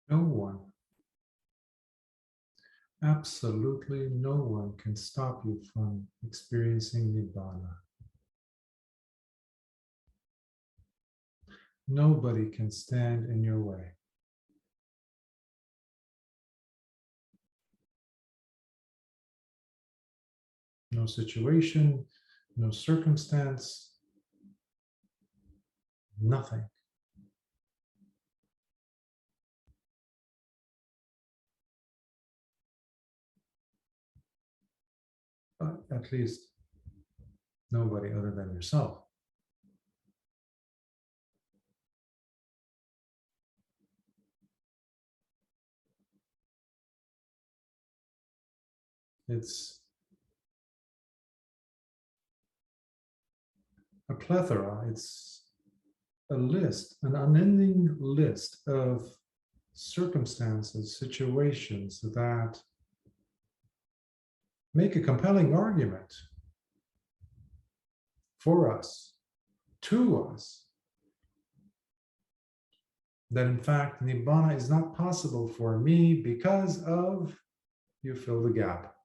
No one, absolutely no one can stop you from experiencing Nibbana. Nobody can stand in your way. No situation, no circumstance, nothing. But at least nobody other than yourself. It's a plethora, it's a list, an unending list of circumstances, situations that make a compelling argument for us, to us, that in fact Nibbana is not possible for me because of, you fill the gap.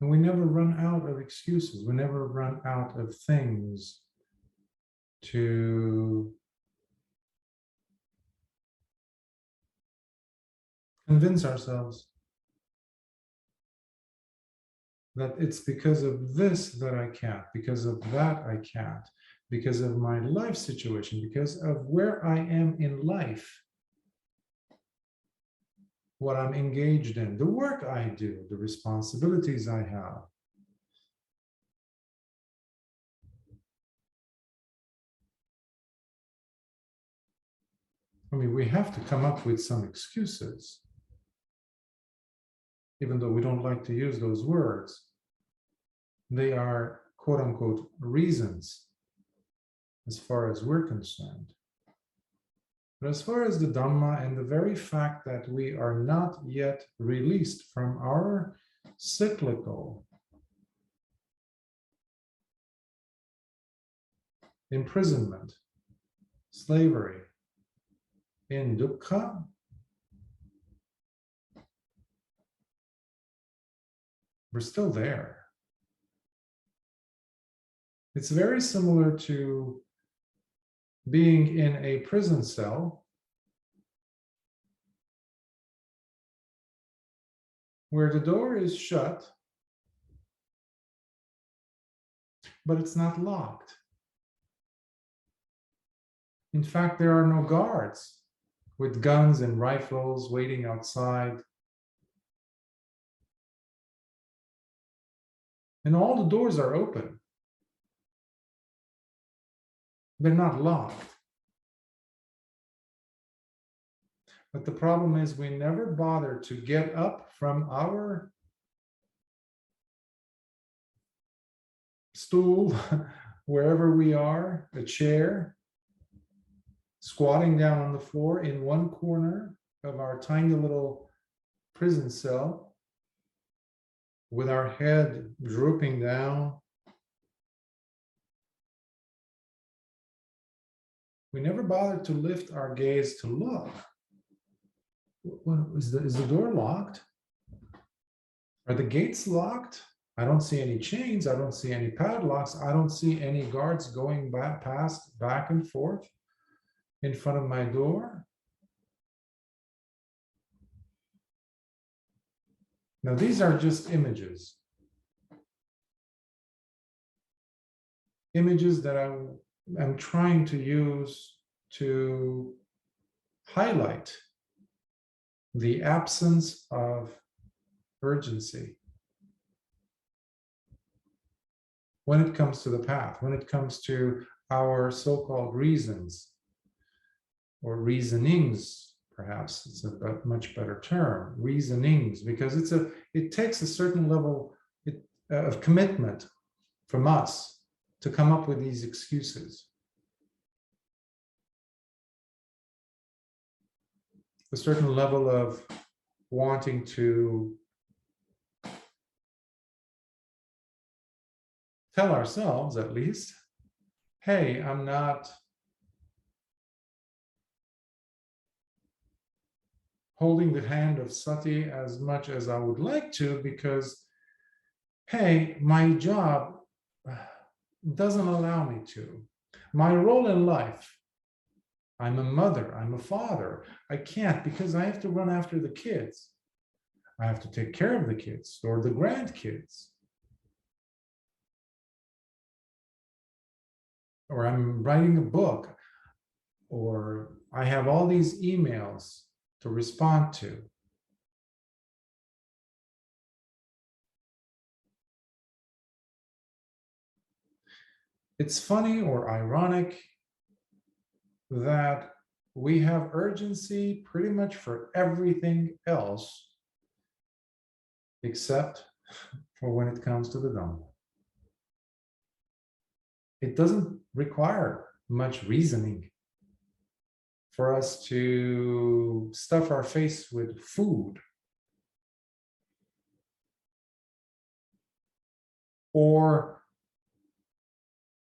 And we never run out of excuses. We never run out of things to convince ourselves that it's because of this that I can't, because of that I can't, because of my life situation, because of where I am in life, what I'm engaged in, the work I do, the responsibilities I have. I mean, we have to come up with some excuses, even though we don't like to use those words. They are quote unquote reasons as far as we're concerned. But as far as the Dhamma and the very fact that we are not yet released from our cyclical imprisonment, slavery in dukkha, we're still there. It's very similar to being in a prison cell where the door is shut, but it's not locked. In fact, there are no guards with guns and rifles waiting outside. And all the doors are open. They're not locked. But the problem is we never bother to get up from our stool, wherever we are, a chair, squatting down on the floor in one corner of our tiny little prison cell with our head drooping down. We never bother to lift our gaze to look. Is the door locked? Are the gates locked? I don't see any chains. I don't see any padlocks. I don't see any guards going back and forth in front of my door. Now, these are just images. Images that I'm trying to use to highlight the absence of urgency when it comes to the path, when it comes to our so-called reasons or reasonings, perhaps it's a much better term, reasonings, because it takes a certain level of commitment from us to come up with these excuses. A certain level of wanting to tell ourselves at least, hey, I'm not holding the hand of Sati as much as I would like to because, hey, my job doesn't allow me to. My role in life, I'm a mother, I'm a father. I can't because I have to run after the kids. I have to take care of the kids or the grandkids. Or I'm writing a book, or I have all these emails to respond to. It's funny or ironic that we have urgency pretty much for everything else except for when it comes to the Dhamma. It doesn't require much reasoning for us to stuff our face with food or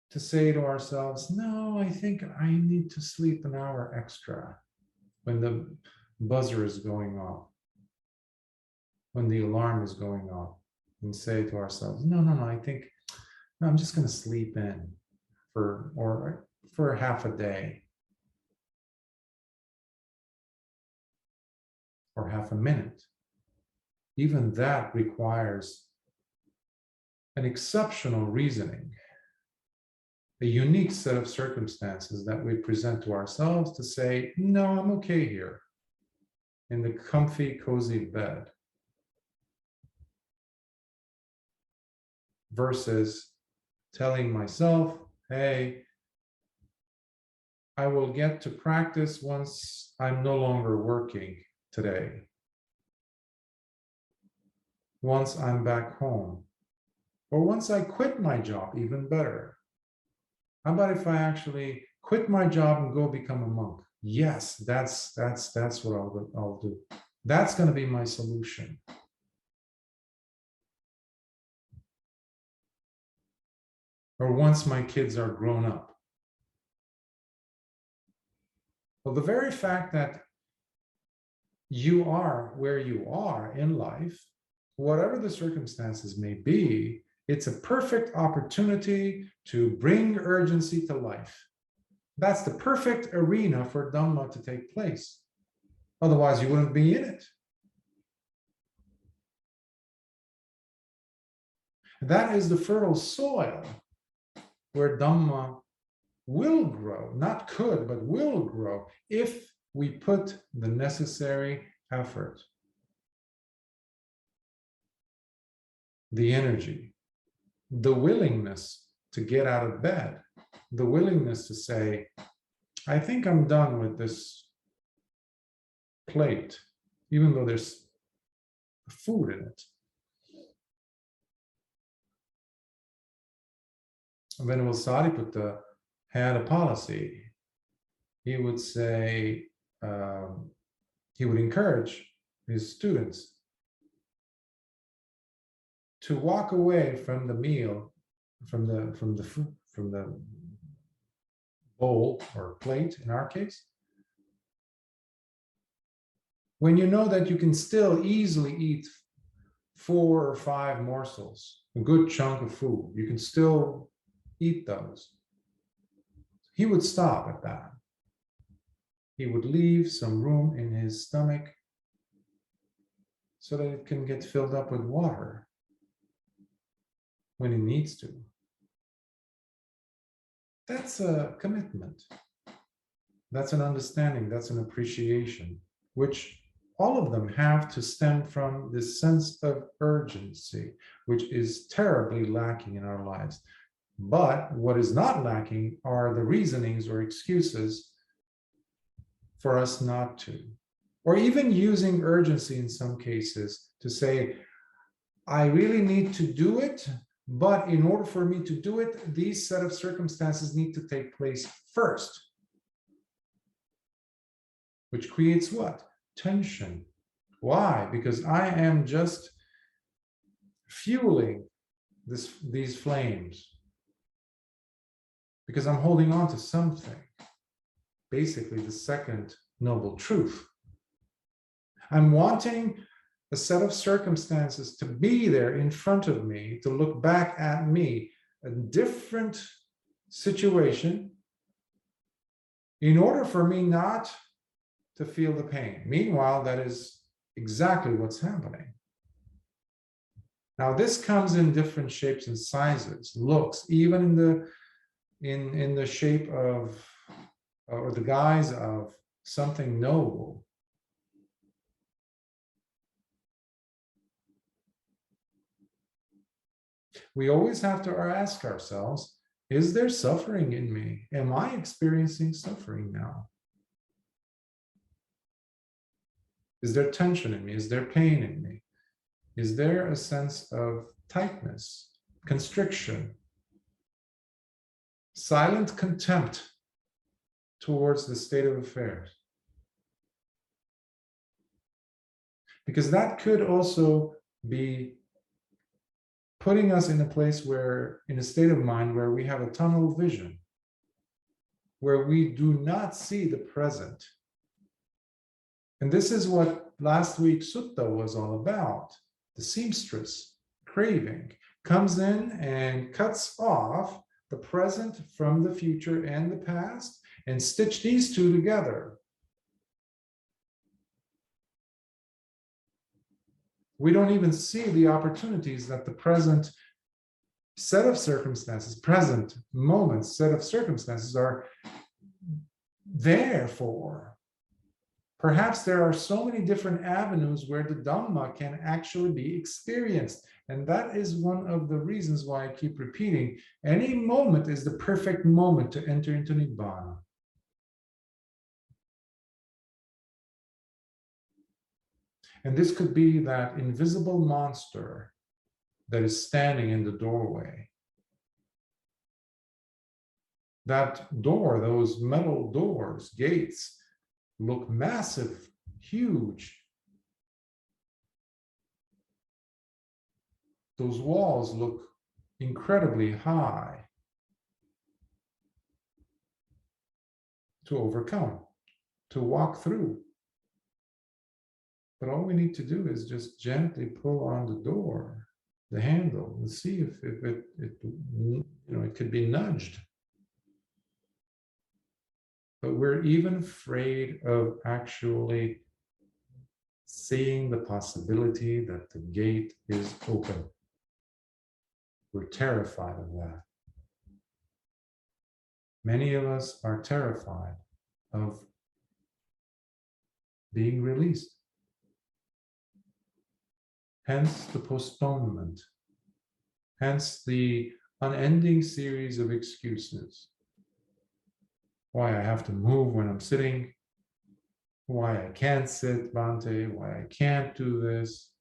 to say to ourselves, no, I think I need to sleep an hour extra when the buzzer is going off, when the alarm is going off, and say to ourselves, no, I think no, I'm just going to sleep in for half a day or half a minute. Even that requires an exceptional reasoning, a unique set of circumstances that we present to ourselves to say, no, I'm okay here in the comfy, cozy bed, versus telling myself, hey, I will get to practice once I'm no longer working today, once I'm back home, or once I quit my job, even better. How about if I actually quit my job and go become a monk? Yes, that's what I'll do. That's going to be my solution. Or once my kids are grown up. Well, the very fact that you are where you are in life, whatever the circumstances may be, it's a perfect opportunity to bring urgency to life. That's the perfect arena for Dhamma to take place. Otherwise, you wouldn't be in it. That is the fertile soil where Dhamma will grow, not could, but will grow if we put the necessary effort, the energy, the willingness to get out of bed, the willingness to say, I think I'm done with this plate, even though there's food in it. Venerable Sariputta had a policy. He would say, he would encourage his students to walk away from the meal, from the bowl or plate in our case, when you know that you can still easily eat 4 or 5 morsels, a good chunk of food, you can still eat those. He would stop at that. He would leave some room in his stomach so that it can get filled up with water when it needs to. That's a commitment. That's an understanding. That's an appreciation, which all of them have to stem from this sense of urgency, which is terribly lacking in our lives. But what is not lacking are the reasonings or excuses for us not to, or even using urgency in some cases to say, I really need to do it, but in order for me to do it, these set of circumstances need to take place first, which creates what? Tension. Why? Because I am just fueling these flames. because I'm holding on to something, basically the second noble truth. I'm wanting a set of circumstances to be there in front of me, to look back at me, a different situation, in order for me not to feel the pain. Meanwhile, that is exactly what's happening. Now, this comes in different shapes and sizes, looks, even in the shape of, or the guise of something noble. We always have to ask ourselves, is there suffering in me? Am I experiencing suffering now? Is there tension in me? Is there pain in me? Is there a sense of tightness, constriction, silent contempt towards the state of affairs? Because that could also be putting us in a place where, in a state of mind where we have a tunnel vision, where we do not see the present. And this is what last week's sutta was all about. The seamstress craving comes in and cuts off the present from the future and the past and stitch these two together. We don't even see the opportunities that the present set of circumstances, present moments, set of circumstances are there for. Perhaps there are so many different avenues where the Dhamma can actually be experienced. And that is one of the reasons why I keep repeating, any moment is the perfect moment to enter into Nibbāna. And this could be that invisible monster that is standing in the doorway. That door, those metal doors, gates, look massive, huge. Those walls look incredibly high to overcome, to walk through. But all we need to do is just gently pull on the door, the handle, and see if it could be nudged. But we're even afraid of actually seeing the possibility that the gate is open. We're terrified of that. Many of us are terrified of being released. Hence the postponement. Hence the unending series of excuses. Why I have to move when I'm sitting, why I can't sit, Bhante, why I can't do this.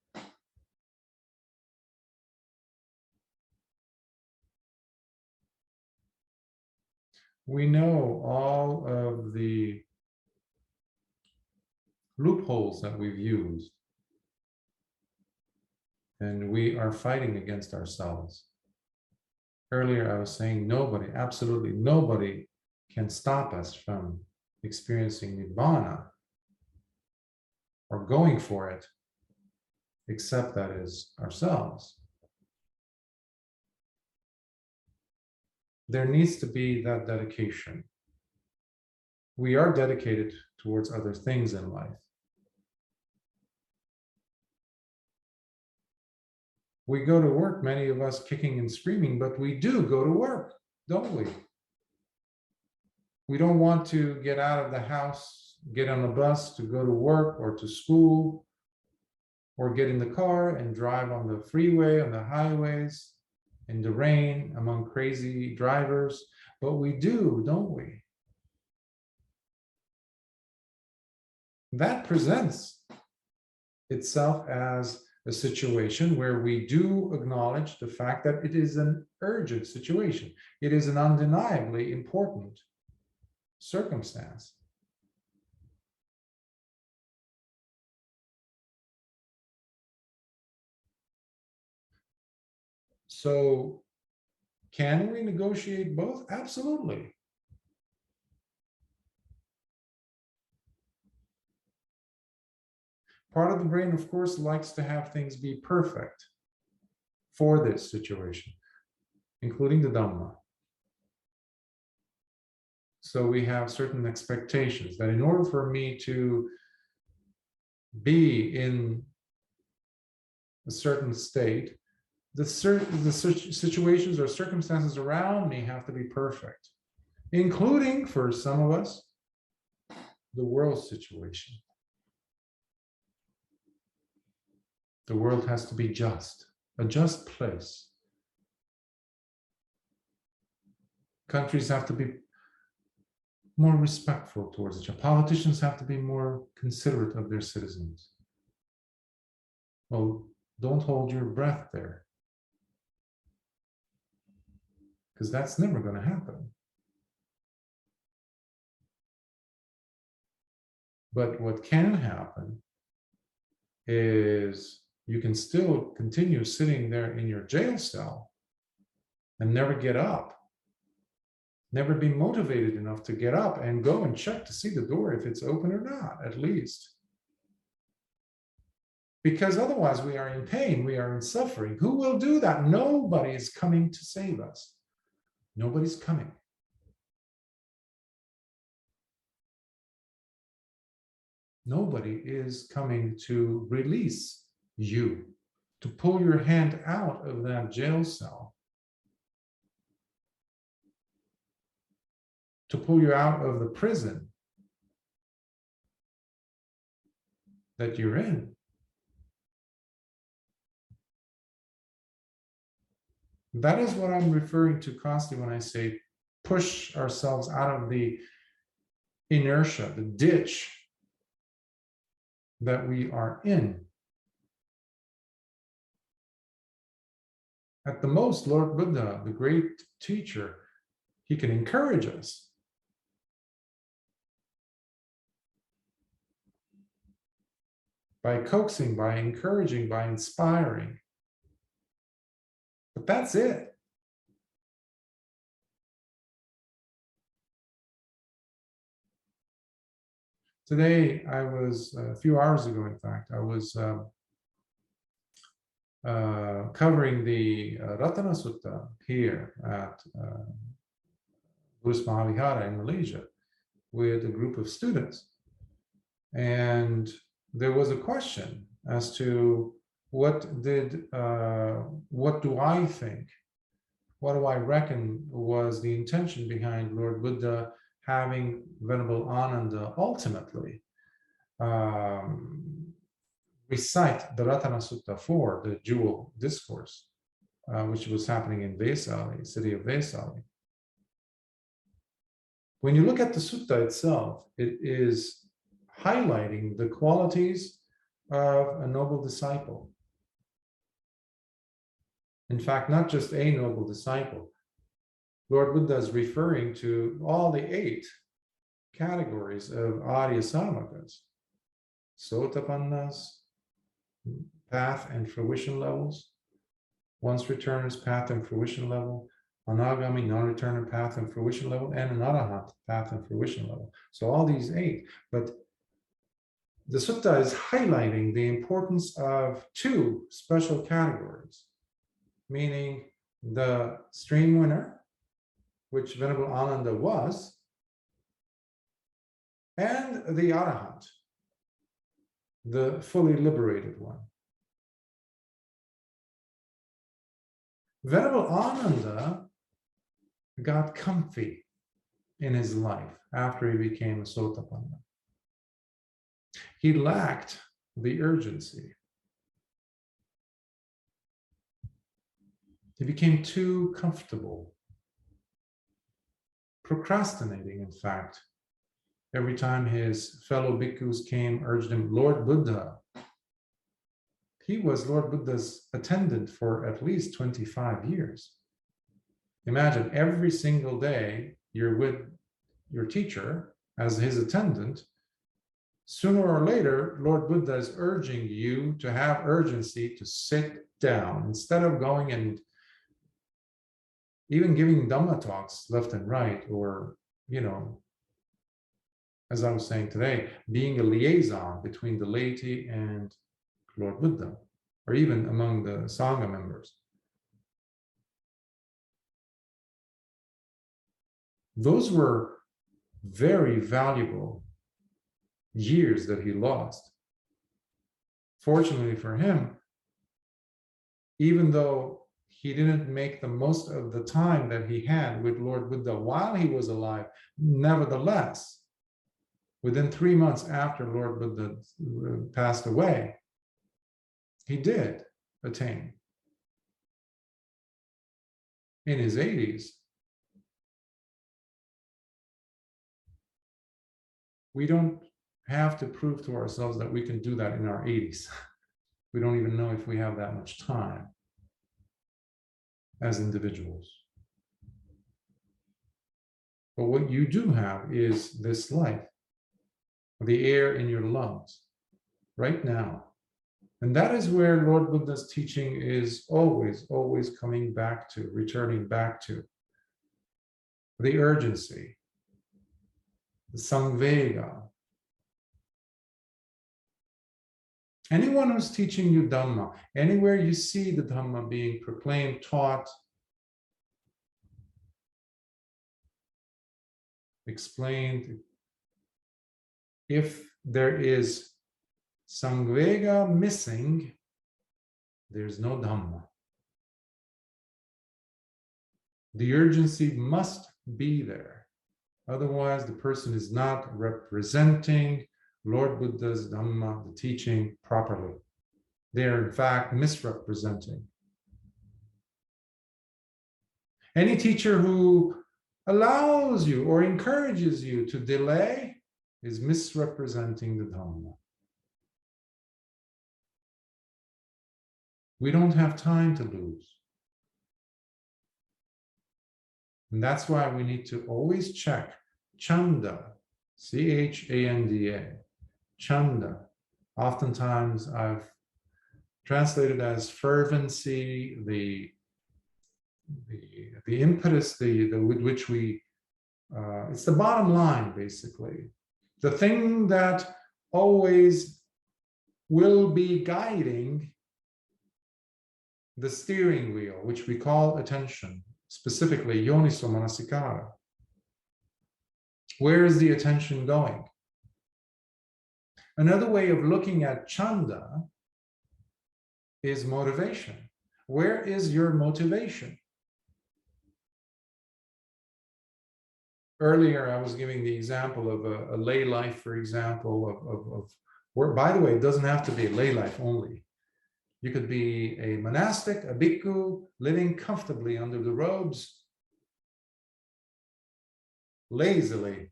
We know all of the loopholes that we've used, and we are fighting against ourselves. Earlier, I was saying nobody, absolutely nobody, can stop us from experiencing Nibbāna or going for it, except that is ourselves. There needs to be that dedication. We are dedicated towards other things in life. We go to work, many of us kicking and screaming, but we do go to work, don't we? We don't want to get out of the house, get on a bus to go to work or to school, or get in the car and drive on the freeway, on the highways, in the rain, among crazy drivers. But we do, don't we? That presents itself as a situation where we do acknowledge the fact that it is an urgent situation. It is an undeniably important circumstance. So Can we negotiate both? Absolutely. Part of the brain, of course, likes to have things be perfect for this situation, including the Dhamma. So we have certain expectations that in order for me to be in a certain state, the situations or circumstances around me have to be perfect, including, for some of us, the world situation. The world has to be just, a just place. Countries have to be more respectful towards each other. Politicians have to be more considerate of their citizens. Well, don't hold your breath there, because that's never going to happen. But what can happen is you can still continue sitting there in your jail cell and never get up, never be motivated enough to get up and go and check to see the door if it's open or not, at least. Because otherwise we are in pain, we are in suffering. Who will do that? Nobody is coming to save us. Nobody's coming. Nobody is coming to release you, to pull your hand out of that jail cell, to pull you out of the prison that you're in. That is what I'm referring to constantly when I say push ourselves out of the inertia, the ditch that we are in. At the most, Lord Buddha, the great teacher, he can encourage us. By coaxing, by encouraging, by inspiring. But that's it. Today, I was, a few hours ago, in fact, I was covering the Ratana Sutta here at Buddhist Mahavihara in Malaysia with a group of students. And there was a question as to what do I think, what do I reckon was the intention behind Lord Buddha having Venerable Ananda ultimately recite the Ratana Sutta for the jewel discourse, which was happening in Vesali, city of Vesali. When you look at the sutta itself, it is highlighting the qualities of a noble disciple. In fact, not just a noble disciple. Lord Buddha is referring to all the 8 categories of Arya Samakas, Sotapannas, path and fruition levels, once returns, path and fruition level, Anagami, non-returner, path and fruition level, and an Arahant, path and fruition level. So all these 8, but the sutta is highlighting the importance of 2 special categories, meaning the stream winner, which Venerable Ananda was, and the Arahant, the fully liberated one. Venerable Ananda got comfy in his life after he became a Sotapanna. He lacked the urgency. He became too comfortable, procrastinating, in fact. Every time his fellow bhikkhus came, urged him, Lord Buddha. He was Lord Buddha's attendant for at least 25 years. Imagine every single day you're with your teacher as his attendant. Sooner or later, Lord Buddha is urging you to have urgency to sit down instead of going and even giving Dhamma talks left and right, or, you know, as I was saying today, being a liaison between the laity and Lord Buddha, or even among the Sangha members. Those were very valuable years that he lost. Fortunately for him, even though he didn't make the most of the time that he had with Lord Buddha while he was alive, nevertheless, within 3 months after Lord Buddha passed away, he did attain. In his 80s, we don't have to prove to ourselves that we can do that in our 80s. We don't even know if we have that much time as individuals. But what you do have is this life, the air in your lungs, right now. And that is where Lord Buddha's teaching is always, always coming back to, returning back to. The urgency, the samvega. Anyone who's teaching you Dhamma, anywhere you see the Dhamma being proclaimed, taught, explained, if there is samvega missing, there's no Dhamma. The urgency must be there. Otherwise, the person is not representing Lord Buddha's Dhamma, the teaching, properly. They are, in fact, misrepresenting. Any teacher who allows you or encourages you to delay is misrepresenting the Dhamma. We don't have time to lose. And that's why we need to always check chanda, C-H-A-N-D-A, chanda. Oftentimes I've translated as fervency, the impetus, with which we, it's the bottom line, basically. The thing that always will be guiding the steering wheel, which we call attention, specifically yoniso manasikara. Where is the attention going? Another way of looking at chanda is motivation. Where is your motivation? Earlier, I was giving the example of a lay life, for example, of where, by the way, it doesn't have to be a lay life only. You could be a monastic, a bhikkhu, living comfortably under the robes, lazily,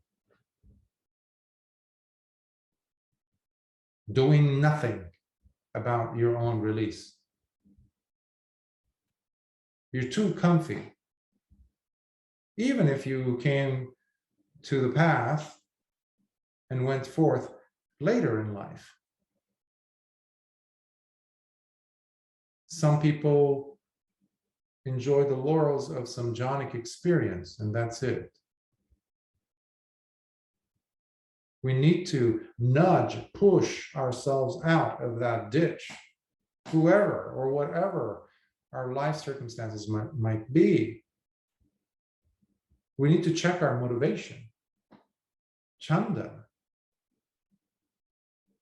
doing nothing about your own release. You're too comfy. Even if you came to the path and went forth later in life. Some people enjoy the laurels of some jhanic experience, and that's it. We need to nudge, push ourselves out of that ditch, whoever or whatever our life circumstances might be. We need to check our motivation, chanda,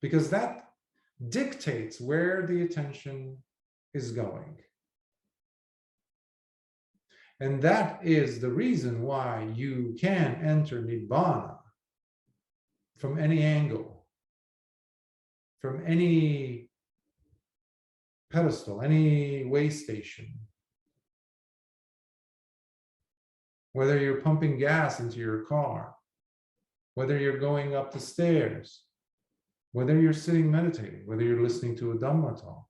because that dictates where the attention is going. And that is the reason why you can enter Nibbāna from any angle, from any pedestal, any way station. Whether you're pumping gas into your car, whether you're going up the stairs, whether you're sitting meditating, whether you're listening to a Dhamma talk,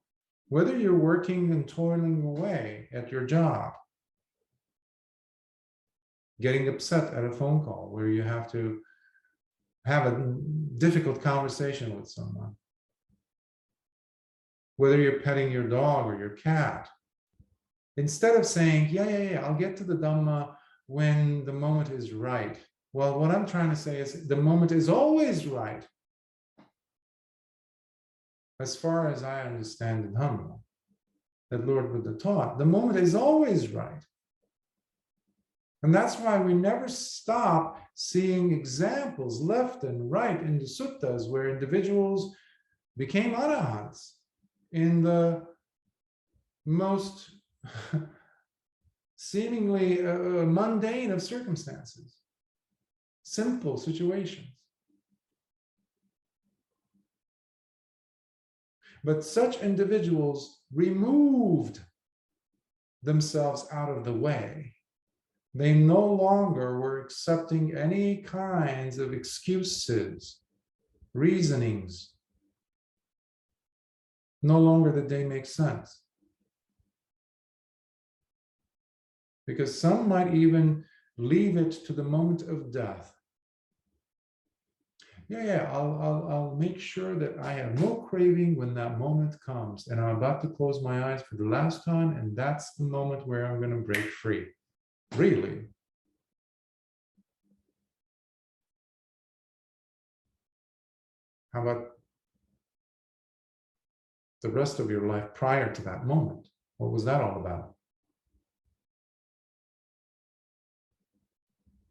whether you're working and toiling away at your job, getting upset at a phone call where you have to have a difficult conversation with someone, whether you're petting your dog or your cat, Instead of saying, yeah, I'll get to the Dhamma when the moment is right. Well, what I'm trying to say is the moment is always right. As far as I understand the Dhamma that Lord Buddha taught, the moment is always right. And that's why we never stop seeing examples left and right in the suttas where individuals became arahants in the most seemingly mundane of circumstances, simple situations. But such individuals removed themselves out of the way. They no longer were accepting any kinds of excuses, reasonings. No longer did they make sense. Because some might even leave it to the moment of death. I'll make sure that I have no craving when that moment comes, and I'm about to close my eyes for the last time, and that's the moment where I'm going to break free. Really? How about the rest of your life prior to that moment? What was that all about?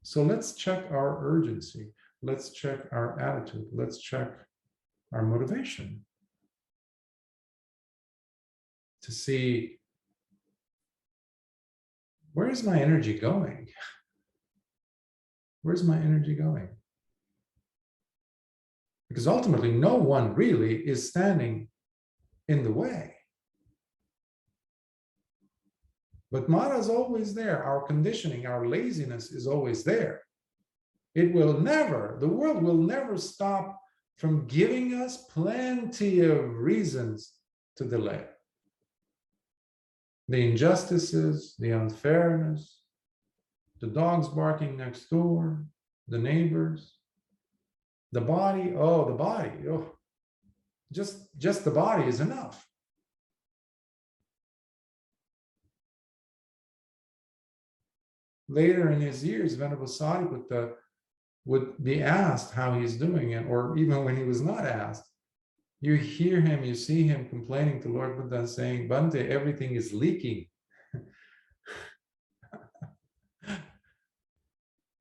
So let's check our urgency. Let's check our attitude. Let's check our motivation to see, where is my energy going? Where's my energy going? Because ultimately, no one really is standing in the way. But Mara is always there. Our conditioning, our laziness is always there. It will never, the world will never stop from giving us plenty of reasons to delay. The injustices, the unfairness, the dogs barking next door, the neighbors, the body, just the body is enough. Later in his years, Venerable Sariputta would be asked how he's doing, or even when he was not asked, you hear him, you see him complaining to Lord Buddha and saying, Bhante, everything is leaking.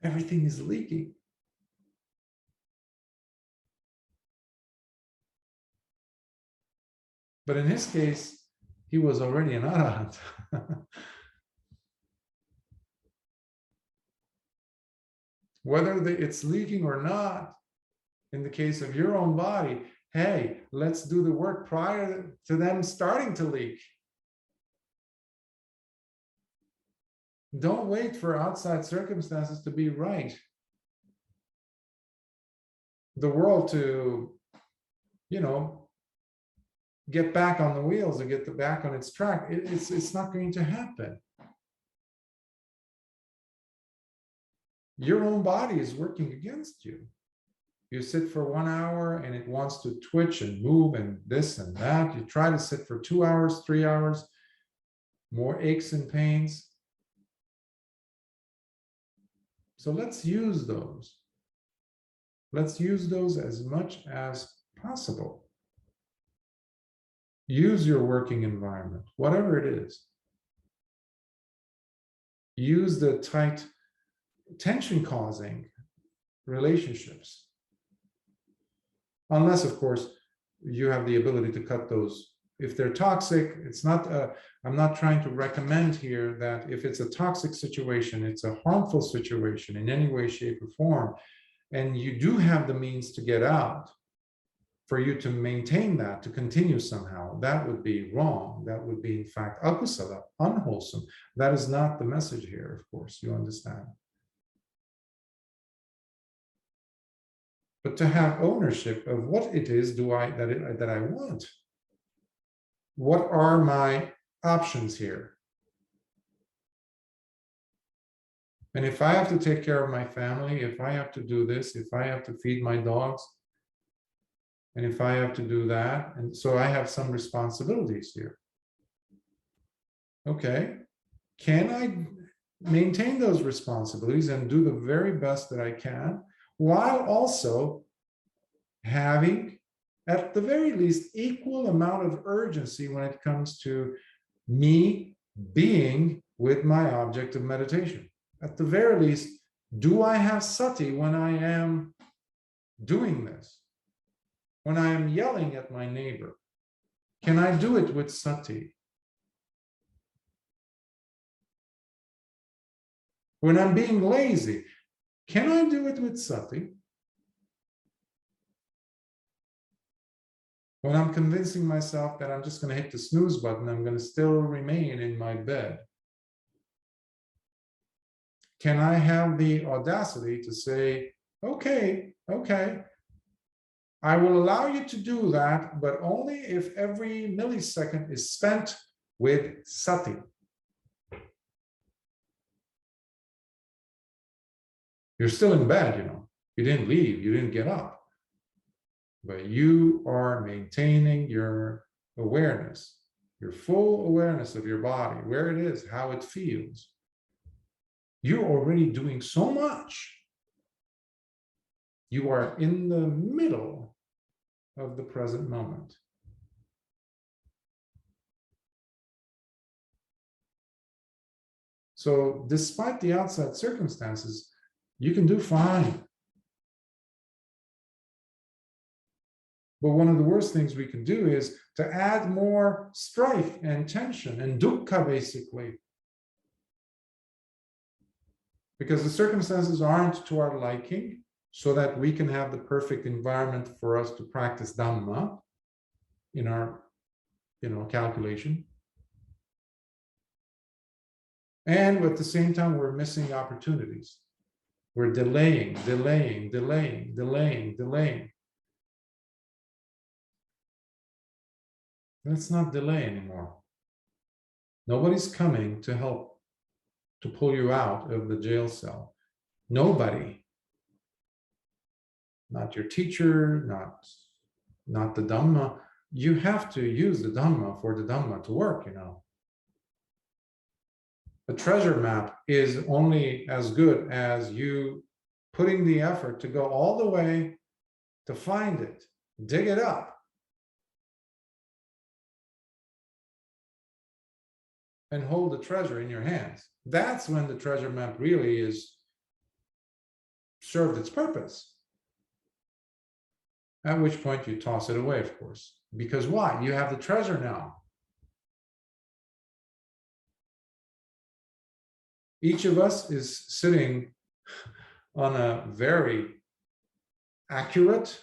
Everything is leaking. But in his case, he was already an arahant. Whether it's leaking or not, in the case of your own body, hey, let's do the work prior to them starting to leak. Don't wait for outside circumstances to be right. The world to, get back on the wheels or get back on its track, it's not going to happen. Your own body is working against you. You sit for 1 hour and it wants to twitch and move and this and that. You try to sit for 2 hours, 3 hours, more aches and pains. So let's use those. Let's use those as much as possible. Use your working environment, whatever it is. Use the tight, tension-causing relationships. Unless, of course, you have the ability to cut those. If they're toxic, it's not, I'm not trying to recommend here that if it's a toxic situation, it's a harmful situation in any way, shape, or form, and you do have the means to get out, for you to maintain that, to continue somehow, that would be wrong. That would be, in fact, akusala, unwholesome. That is not the message here, of course, you understand. But to have ownership of what it is that I want. What are my options here? And if I have to take care of my family, if I have to do this, if I have to feed my dogs, and if I have to do that, and so I have some responsibilities here. Okay, Can I maintain those responsibilities and do the very best that I can, while also having, at the very least, equal amount of urgency when it comes to me being with my object of meditation? At the very least, do I have sati when I am doing this? When I am yelling at my neighbor, can I do it with sati? When I'm being lazy, can I do it with sati? When I'm convincing myself that I'm just going to hit the snooze button, I'm going to still remain in my bed, can I have the audacity to say, okay, I will allow you to do that, but only if every millisecond is spent with sati. You're still in bed, you know. You didn't leave, you didn't get up. But you are maintaining your awareness, your full awareness of your body, where it is, how it feels. You're already doing so much. You are in the middle of the present moment. So despite the outside circumstances, you can do fine. But one of the worst things we can do is to add more strife and tension and dukkha, basically. Because the circumstances aren't to our liking, so that we can have the perfect environment for us to practice Dhamma in our, calculation. And at the same time, we're missing opportunities. We're delaying. Let's not delay anymore. Nobody's coming to help to pull you out of the jail cell. Nobody. Not your teacher, not the Dhamma. You have to use the Dhamma for the Dhamma to work, The treasure map is only as good as you putting the effort to go all the way to find it, dig it up, and hold the treasure in your hands. That's when the treasure map really is served its purpose. At which point you toss it away, of course. Because why? You have the treasure now. Each of us is sitting on a very accurate,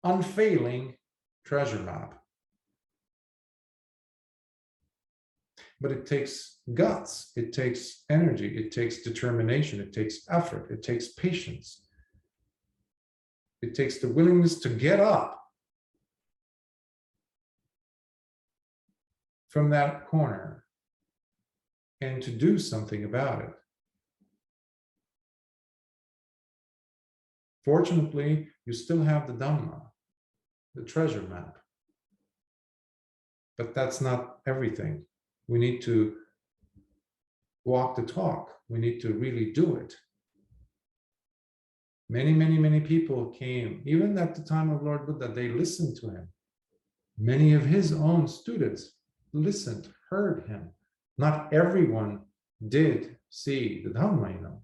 unfailing treasure map. But it takes guts, it takes energy, it takes determination, it takes effort, it takes patience. It takes the willingness to get up from that corner and to do something about it. Fortunately, you still have the Dhamma, the treasure map. But that's not everything. We need to walk the talk. We need to really do it. Many people came, even at the time of Lord Buddha, they listened to him. Many of his own students listened, heard him. Not everyone did see the Dhamma,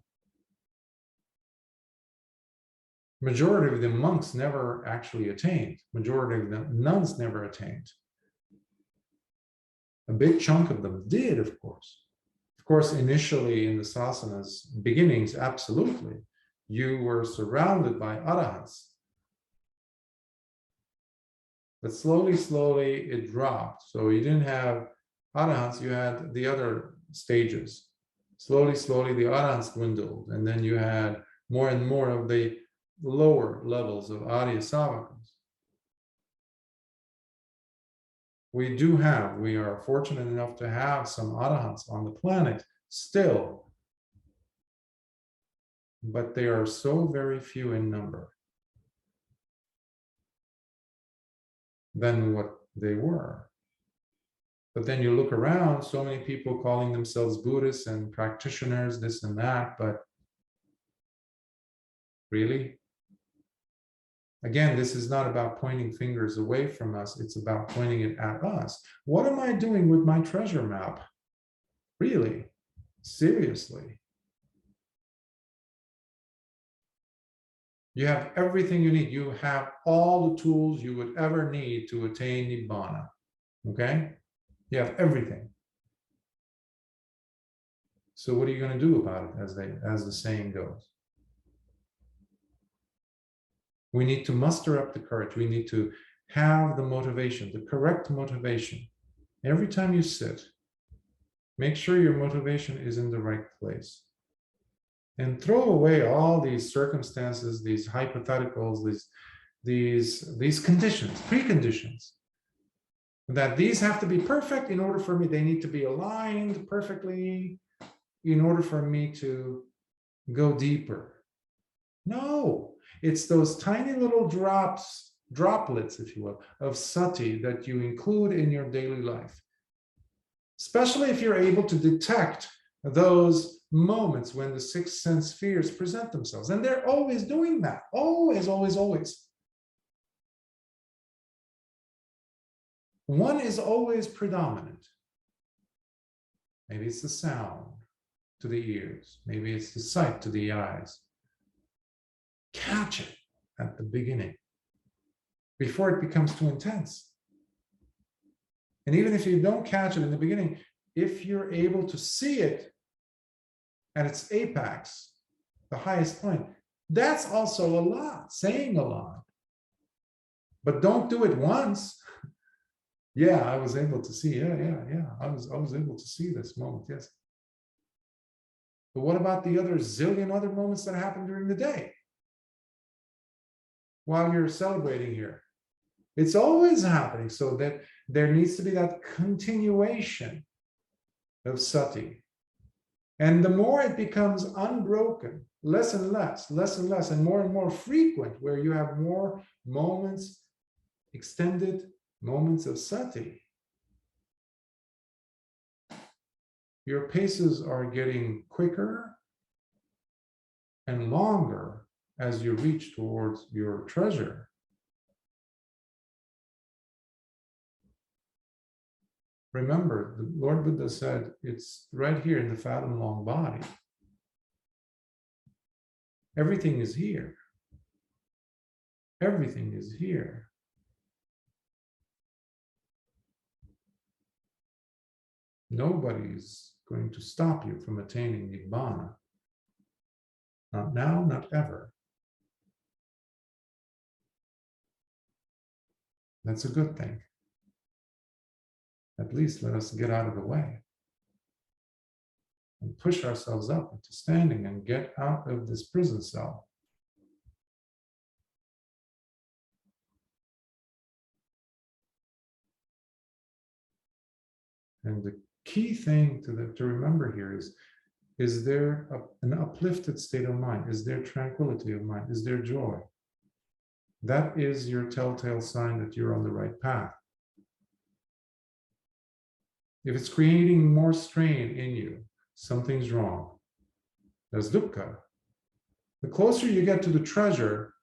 Majority of the monks never actually attained. Majority of the nuns never attained. A big chunk of them did, of course. Of course, initially in the sasana's beginnings, absolutely. You were surrounded by arahants. But slowly, it dropped. So you didn't have arahants, you had the other stages. Slowly, the arahants dwindled. And then you had more and more of the lower levels of Arya Savakas. We are fortunate enough to have some arahants on the planet still, but they are so very few in number than what they were. But then you look around, so many people calling themselves Buddhists and practitioners, this and that, but really? Again, this is not about pointing fingers away from us. It's about pointing it at us. What am I doing with my treasure map? Really? Seriously? You have everything you need. You have all the tools you would ever need to attain Nibbana. Okay? You have everything. So what are you going to do about it, as the saying goes? We need to muster up the courage. We need to have the motivation, the correct motivation. Every time you sit, make sure your motivation is in the right place. And throw away all these circumstances, these hypotheticals, these conditions, preconditions. That these have to be perfect in order for me. They need to be aligned perfectly in order for me to go deeper. No, it's those tiny little droplets, if you will, of sati that you include in your daily life. Especially if you're able to detect those moments when the sixth sense fears present themselves. And they're always doing that. Always, always, always. One is always predominant. Maybe it's the sound to the ears. Maybe it's the sight to the eyes. Catch it at the beginning before it becomes too intense. And even if you don't catch it in the beginning, if you're able to see it at its apex, the highest point, that's also a lot, saying a lot. But don't do it once. Yeah, I was able to see, yeah. I was able to see this moment, yes. But what about the other zillion other moments that happen during the day? While you're celebrating here. It's always happening, so that there needs to be that continuation of sati. And the more it becomes unbroken, less and less, and more frequent, where you have more moments, extended moments of sati, your paces are getting quicker and longer as you reach towards your treasure. Remember, the Lord Buddha said, it's right here in the fathom-long body. Everything is here. Everything is here. Nobody's going to stop you from attaining Nibbana. Not now, not ever. That's a good thing. At least let us get out of the way and push ourselves up into standing and get out of this prison cell. And the key thing to remember here is there an uplifted state of mind? Is there tranquility of mind? Is there joy? That is your telltale sign that you're on the right path. If it's creating more strain in you, something's wrong. There's dukkha. The closer you get to the treasure,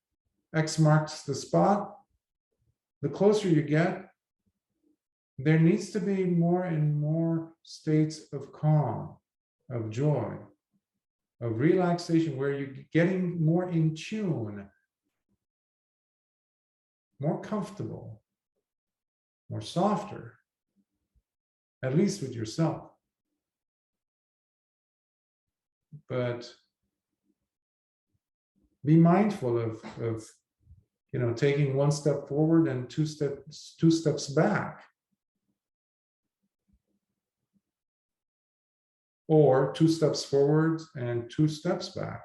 X marks the spot, the closer you get, there needs to be more and more states of calm, of joy, of relaxation, where you're getting more in tune, more comfortable, more softer, at least with yourself. But be mindful of taking one step forward and two steps back. Or 2 steps forward and 2 steps back.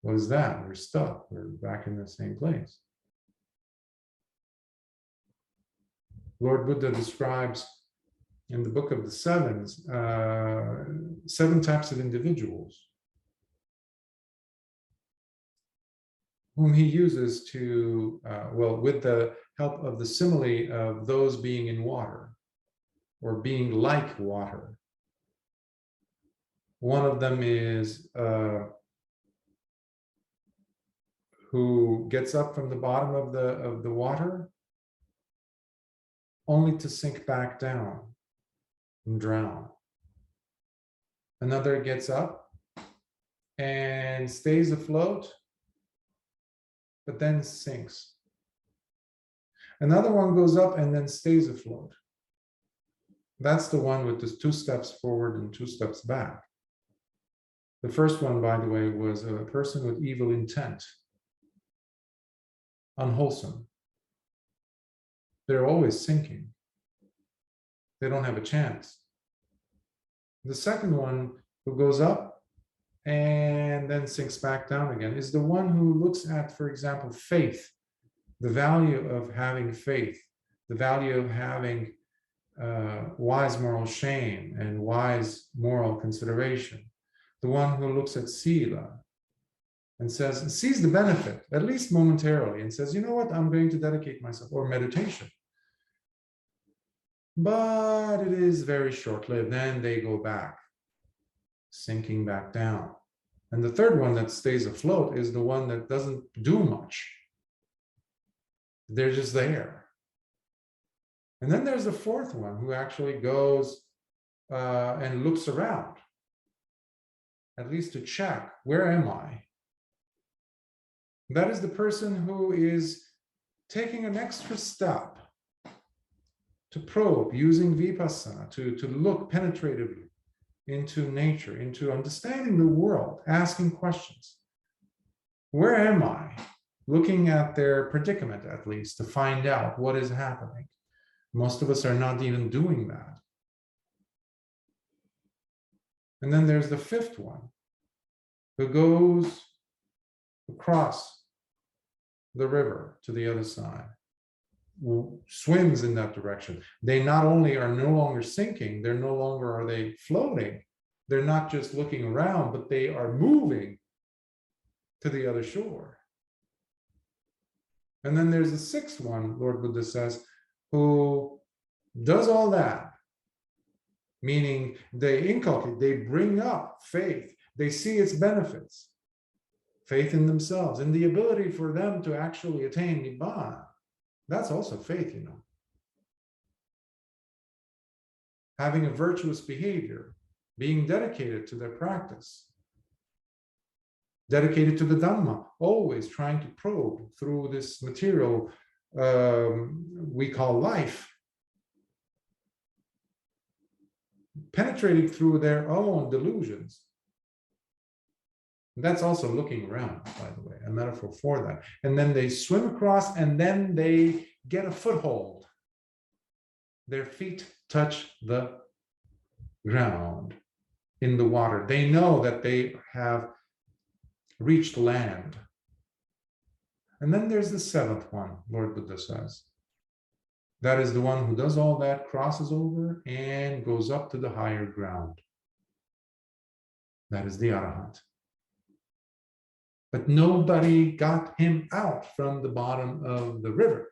What is that? We're stuck. We're back in the same place. Lord Buddha describes in the Book of the Sevens 7 types of individuals whom he uses to, with the help of the simile of those being in water. or being like water. One of them is who gets up from the bottom of the water only to sink back down and drown. Another gets up and stays afloat, but then sinks. Another one goes up and then stays afloat. That's the one with the 2 steps forward and 2 steps back. The first one, by the way, was a person with evil intent, unwholesome. They're always sinking. They don't have a chance. The second one, who goes up and then sinks back down again, is the one who looks at, for example, faith, the value of having faith, the value of having wise moral shame and wise moral consideration. The one who looks at sila and sees the benefit, at least momentarily, and says, you know what, I'm going to dedicate myself, or meditation. But it is very short-lived. Then they go back, sinking back down. And the third one that stays afloat is the one that doesn't do much. They're just there. And then there's the fourth one who actually goes and looks around, at least to check, where am I? That is the person who is taking an extra step to probe, using vipassana, to look penetratively into nature, into understanding the world, asking questions. Where am I? Looking at their predicament, at least, to find out what is happening. Most of us are not even doing that. And then there's the fifth one, who goes across the river to the other side, swims in that direction. They not only are no longer sinking, they're no longer are they floating. They're not just looking around, but they are moving to the other shore. And then there's the sixth one, Lord Buddha says, who does all that, meaning they inculcate, they bring up faith, they see its benefits, faith in themselves, and the ability for them to actually attain Nibbāna. That's also faith, you know. Having a virtuous behavior, being dedicated to their practice, dedicated to the Dhamma, always trying to probe through this material we call life, penetrating through their own delusions. That's also looking around, by the way, a metaphor for that. And then they swim across, and then they get a foothold. Their feet touch the ground in the water. They know that they have reached land. And then there's the seventh one, Lord Buddha says. That is the one who does all that, crosses over, and goes up to the higher ground. That is the Arahant. But nobody got him out from the bottom of the river.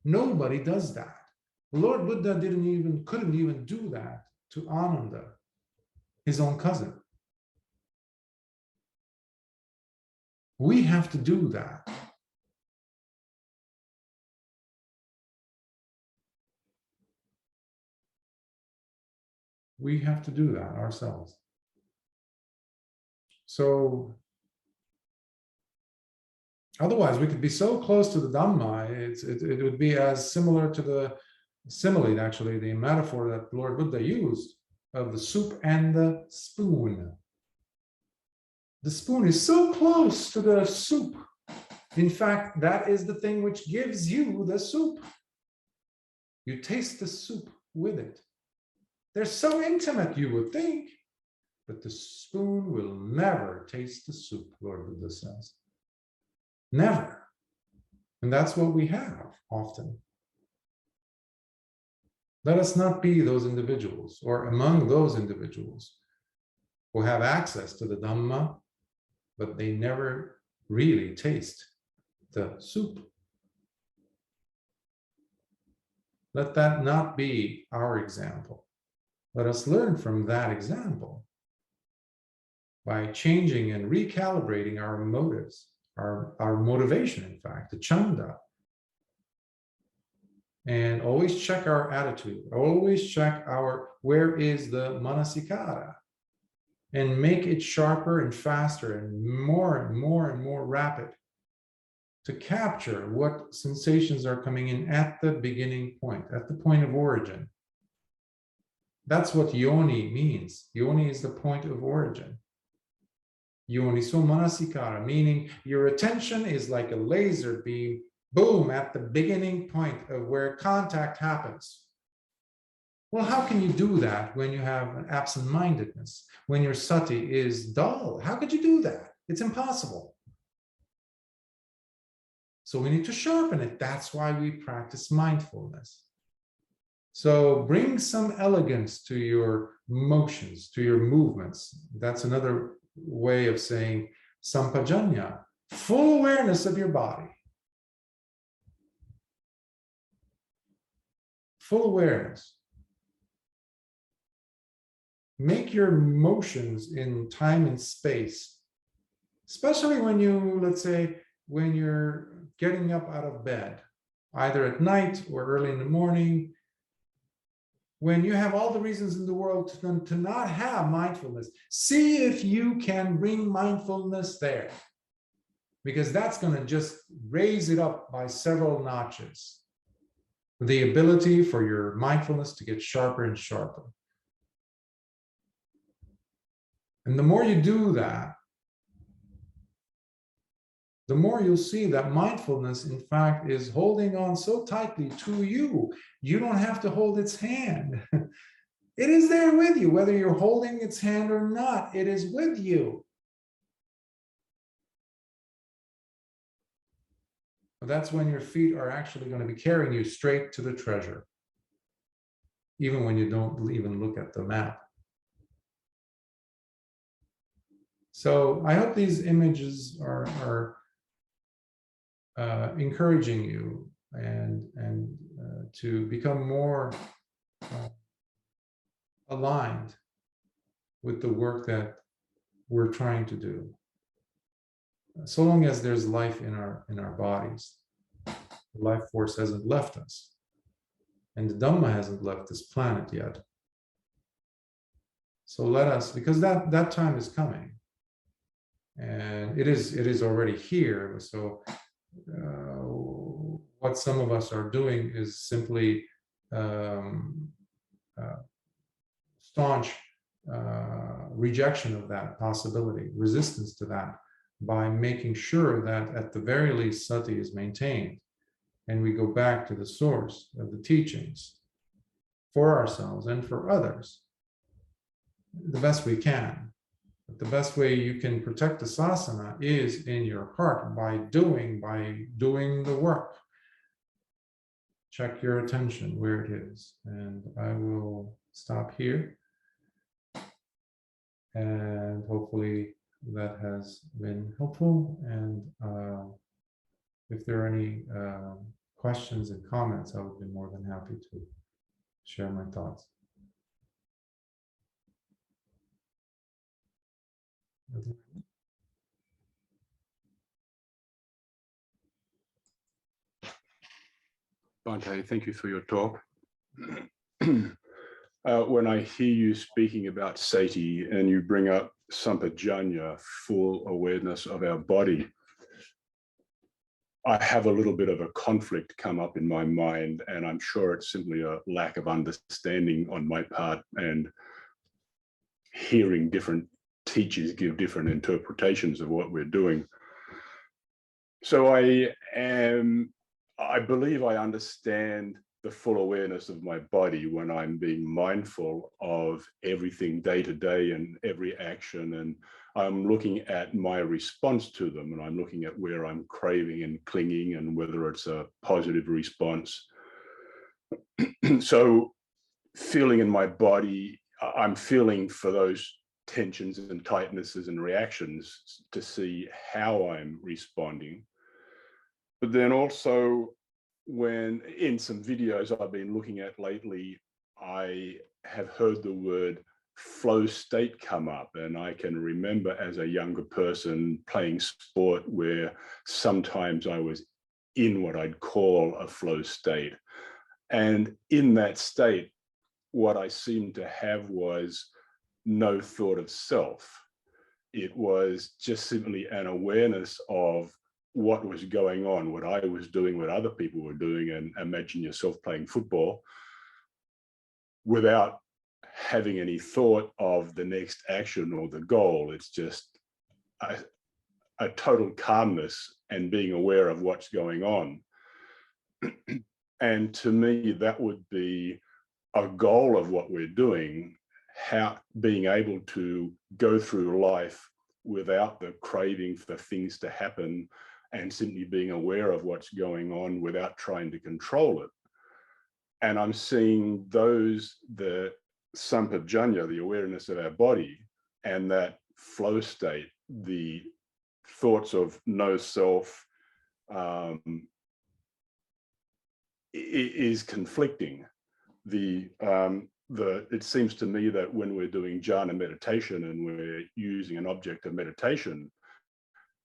Nobody does that. Lord Buddha couldn't even do that to Ananda, his own cousin. We have to do that. We have to do that ourselves. So otherwise, we could be so close to the Dhamma, it would be as similar to the simile, actually, the metaphor that Lord Buddha used of the soup and the spoon. The spoon is so close to the soup. In fact, that is the thing which gives you the soup. You taste the soup with it. They're so intimate, you would think, but the spoon will never taste the soup, Lord Buddha says. Never. And that's what we have often. Let us not be those individuals, or among those individuals who have access to the Dhamma, but they never really taste the soup. Let that not be our example. Let us learn from that example by changing and recalibrating our motives, our motivation, in fact, the chanda. And always check our attitude, always check where is the manasikara, and make it sharper and faster and more and more and more rapid to capture what sensations are coming in at the beginning point, at the point of origin. That's what yoni means. Yoni is the point of origin. Yoni so manasikara, meaning your attention is like a laser beam, boom, at the beginning point of where contact happens. Well, how can you do that when you have an absent-mindedness, when your sati is dull? How could you do that? It's impossible. So we need to sharpen it. That's why we practice mindfulness. So bring some elegance to your motions, to your movements. That's another way of saying Sampajañña, full awareness of your body. Full awareness. Make your motions in time and space, especially when you, let's say, when you're getting up out of bed, either at night or early in the morning, when you have all the reasons in the world to not have mindfulness, see if you can bring mindfulness there, because that's going to just raise it up by several notches. The ability for your mindfulness to get sharper and sharper. And the more you do that, the more you'll see that mindfulness, in fact, is holding on so tightly to you. You don't have to hold its hand. It is there with you, whether you're holding its hand or not, it is with you. That's when your feet are actually going to be carrying you straight to the treasure, even when you don't even look at the map. So I hope these images are encouraging you and to become more aligned with the work that we're trying to do. So long as there's life in our bodies, the life force hasn't left us, and the Dhamma hasn't left this planet yet. So let us, because that time is coming, and it is already here. So what some of us are doing is simply staunch rejection of that possibility, resistance to that, by making sure that at the very least sati is maintained, and we go back to the source of the teachings for ourselves and for others the best we can. But the best way you can protect the sasana is in your heart, by doing the work. Check your attention where it is. And I will stop here. And hopefully that has been helpful. And if there are any questions and comments, I would be more than happy to share my thoughts. Bhante, thank you for your talk. When I hear you speaking about Sati and you bring up Sampajañña, full awareness of our body, I have a little bit of a conflict come up in my mind, and I'm sure it's simply a lack of understanding on my part and hearing different teachers give different interpretations of what we're doing. So I believe I understand the full awareness of my body when I'm being mindful of everything day to day and every action, and I'm looking at my response to them, and I'm looking at where I'm craving and clinging and whether it's a positive response. So feeling in my body, I'm feeling for those tensions and tightnesses and reactions to see how I'm responding. But then also when in some videos I've been looking at lately, I have heard the word flow state come up, and I can remember as a younger person playing sport where sometimes I was in what I'd call a flow state. And in that state, what I seemed to have was no thought of self. It was just simply an awareness of what was going on, what I was doing, what other people were doing. And imagine yourself playing football without having any thought of the next action or the goal. It's just a total calmness and being aware of what's going on. And to me, that would be a goal of what we're doing, how being able to go through life without the craving for things to happen and simply being aware of what's going on without trying to control it. And I'm seeing those, the Sampajañña, the awareness of our body, and that flow state, the thoughts of no self, is conflicting. It seems to me that when we're doing jhana meditation and we're using an object of meditation,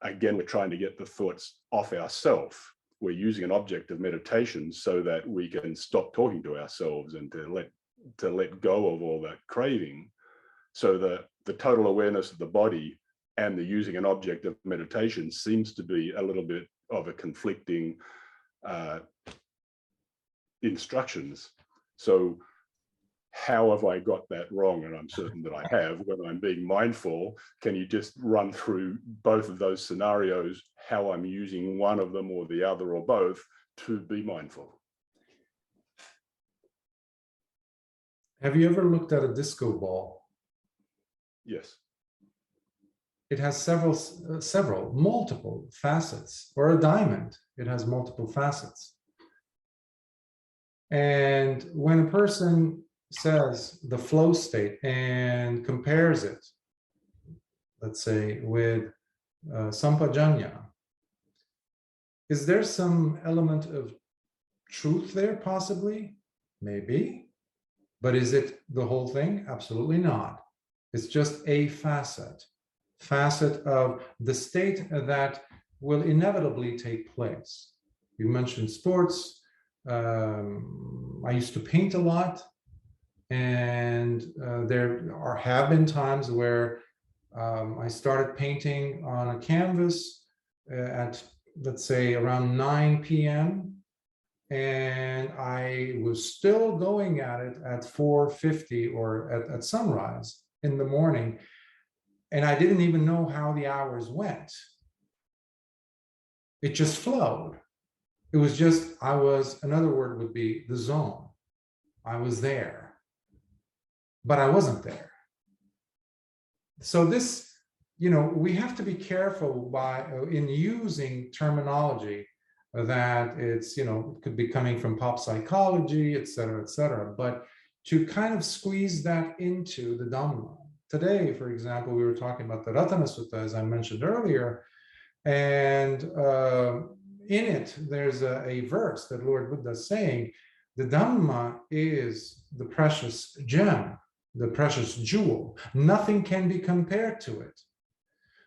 again, we're trying to get the thoughts off ourselves. We're using an object of meditation so that we can stop talking to ourselves and to let go of all that craving. So the total awareness of the body and the using an object of meditation seems to be a little bit of a conflicting instructions. So how have I got that wrong? And I'm certain that I have. When I'm being mindful, can you just run through both of those scenarios, how I'm using one of them or the other or both to be mindful? Have you ever looked at a disco ball? Yes. It has multiple facets, or a diamond. It has multiple facets. And when a person says the flow state and compares it, let's say, with Sampajañña, is there some element of truth there? Possibly, maybe. But is it the whole thing? Absolutely not. It's just a facet of the state that will inevitably take place. You mentioned sports. I used to paint a lot, and there have been times where I started painting on a canvas at, let's say, around 9 p.m. and I was still going at it at 4:50 or at sunrise in the morning, and I didn't even know how the hours went. It just flowed. It was just, another word would be the zone. I was there, but I wasn't there. So this, we have to be careful in using terminology that it's, it could be coming from pop psychology, et cetera, but to kind of squeeze that into the Dhamma. Today, for example, we were talking about the Ratana Sutta, as I mentioned earlier, and in it, there's a verse that Lord Buddha is saying, the Dhamma is the precious gem, the precious jewel. Nothing can be compared to it.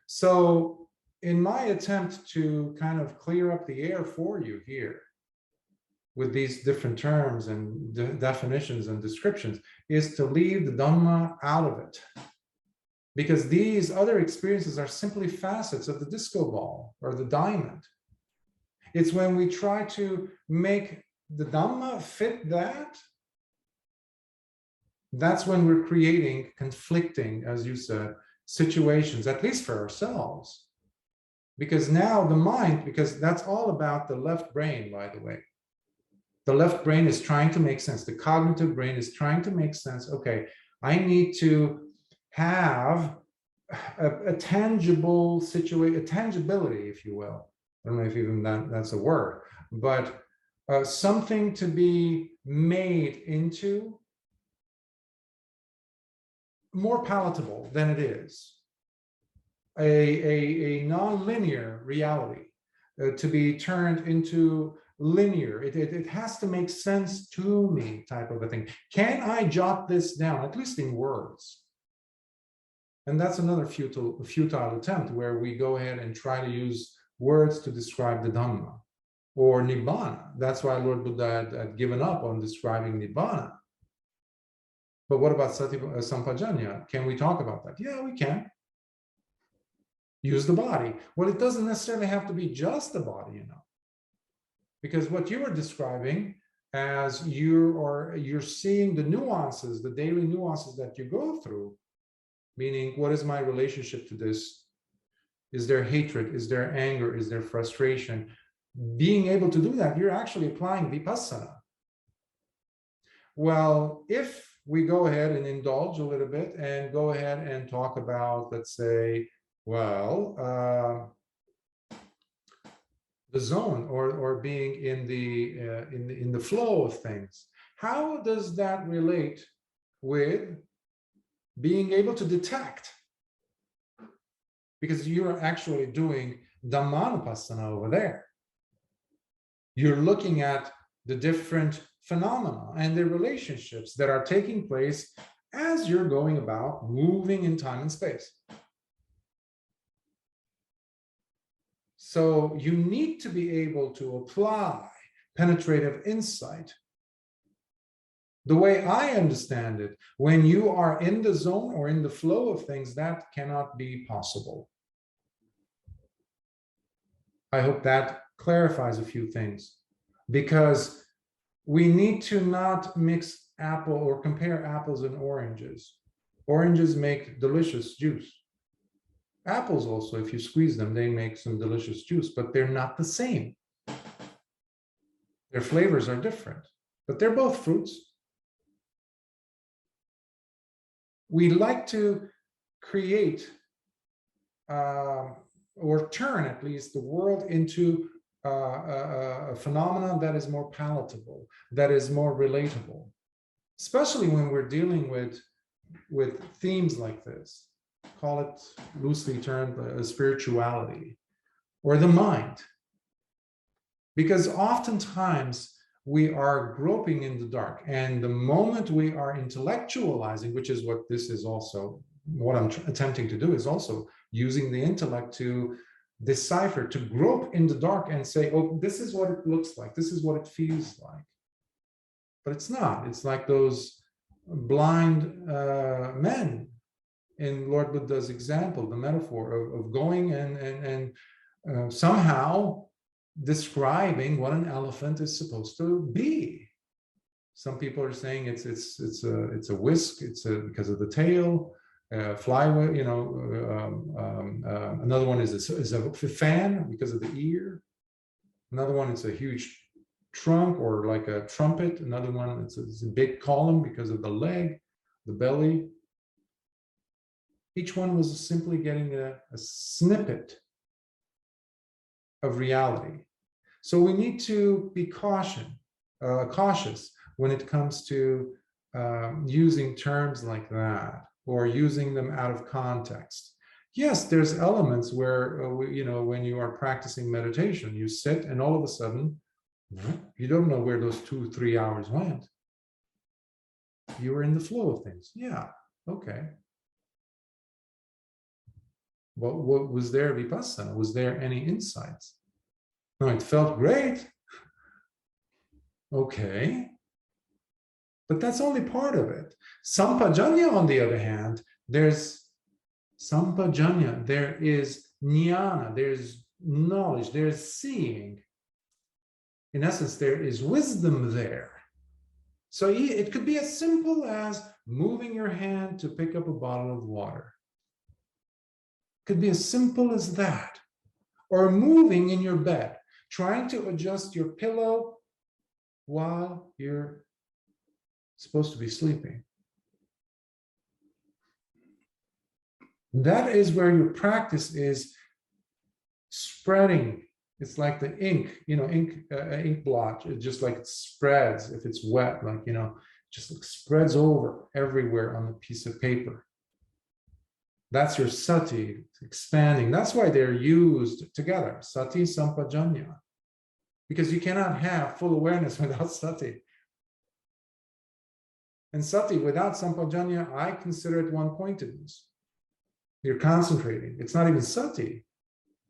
So in my attempt to kind of clear up the air for you here with these different terms and definitions and descriptions is to leave the Dhamma out of it. Because these other experiences are simply facets of the disco ball or the diamond. It's when we try to make the Dhamma fit that's when we're creating conflicting, as you said, situations, at least for ourselves. Because now the mind, because that's all about the left brain, by the way. The left brain is trying to make sense. The cognitive brain is trying to make sense. Okay, I need to have a tangible situation, a tangibility, if you will. I don't know if even that's a word, but something to be made into more palatable than it is. A non-linear reality to be turned into linear. It has to make sense to me, type of a thing. Can I jot this down, at least in words? And that's another futile attempt where we go ahead and try to use words to describe the Dhamma or Nibbana. That's why Lord Buddha had given up on describing Nibbana. But what about Sati Sampajañña? Can we talk about that? Yeah, we can. Use the body. Well, it doesn't necessarily have to be just the body, you know. Because what you are describing as you're seeing the nuances, the daily nuances that you go through, meaning what is my relationship to this? Is there hatred? Is there anger? Is there frustration? Being able to do that, you're actually applying vipassana. Well, if we go ahead and indulge a little bit and go ahead and talk about, let's say, well, the zone or being in the flow of things, how does that relate with being able to detect? Because you're actually doing Dhammanupassana over there. You're looking at the different phenomena and the relationships that are taking place as you're going about moving in time and space. So you need to be able to apply penetrative insight. The way I understand it, when you are in the zone or in the flow of things, that cannot be possible. I hope that clarifies a few things, because we need to not mix apple or compare apples and oranges. Oranges make delicious juice. Apples also, if you squeeze them, they make some delicious juice, but they're not the same. Their flavors are different, but they're both fruits. We like to create or turn at least the world into a phenomenon that is more palatable, that is more relatable, especially when we're dealing with themes like this. Call it loosely termed spirituality or the mind. Because oftentimes we are groping in the dark, and the moment we are intellectualizing, which is what this is also, what I'm attempting to do is also using the intellect to decipher, to grope in the dark and say, oh, this is what it looks like, this is what it feels like. But it's not. It's like those blind men in Lord Buddha's example, the metaphor of going and somehow describing what an elephant is supposed to be. Some people are saying it's a whisk, because of the tail, flyway, you know. Another one is a fan because of the ear. Another one is a huge trunk or like a trumpet. Another one it's a big column because of the leg, the belly. Each one was simply getting a snippet of reality. So we need to be cautious when it comes to using terms like that or using them out of context. Yes, there's elements where, when you are practicing meditation, you sit and all of a sudden, you don't know where those 2-3 hours went. You were in the flow of things. Yeah, okay. What was there vipassana? Was there any insights? No, it felt great. Okay. But that's only part of it. Sampajañña, on the other hand, there's Sampajañña, there is jnana, there's knowledge, there's seeing. In essence, there is wisdom there. So it could be as simple as moving your hand to pick up a bottle of water. It could be as simple as that. Or moving in your bed, trying to adjust your pillow while you're supposed to be sleeping. That is where your practice is spreading. It's like the ink, ink blotch. It just like it spreads if it's wet, just like spreads over everywhere on the piece of paper. That's your sati, expanding. That's why they're used together, sati sampajañña. because you cannot have full awareness without sati. And sati without Sampajañña, I consider it one-pointedness. You're concentrating. It's not even sati.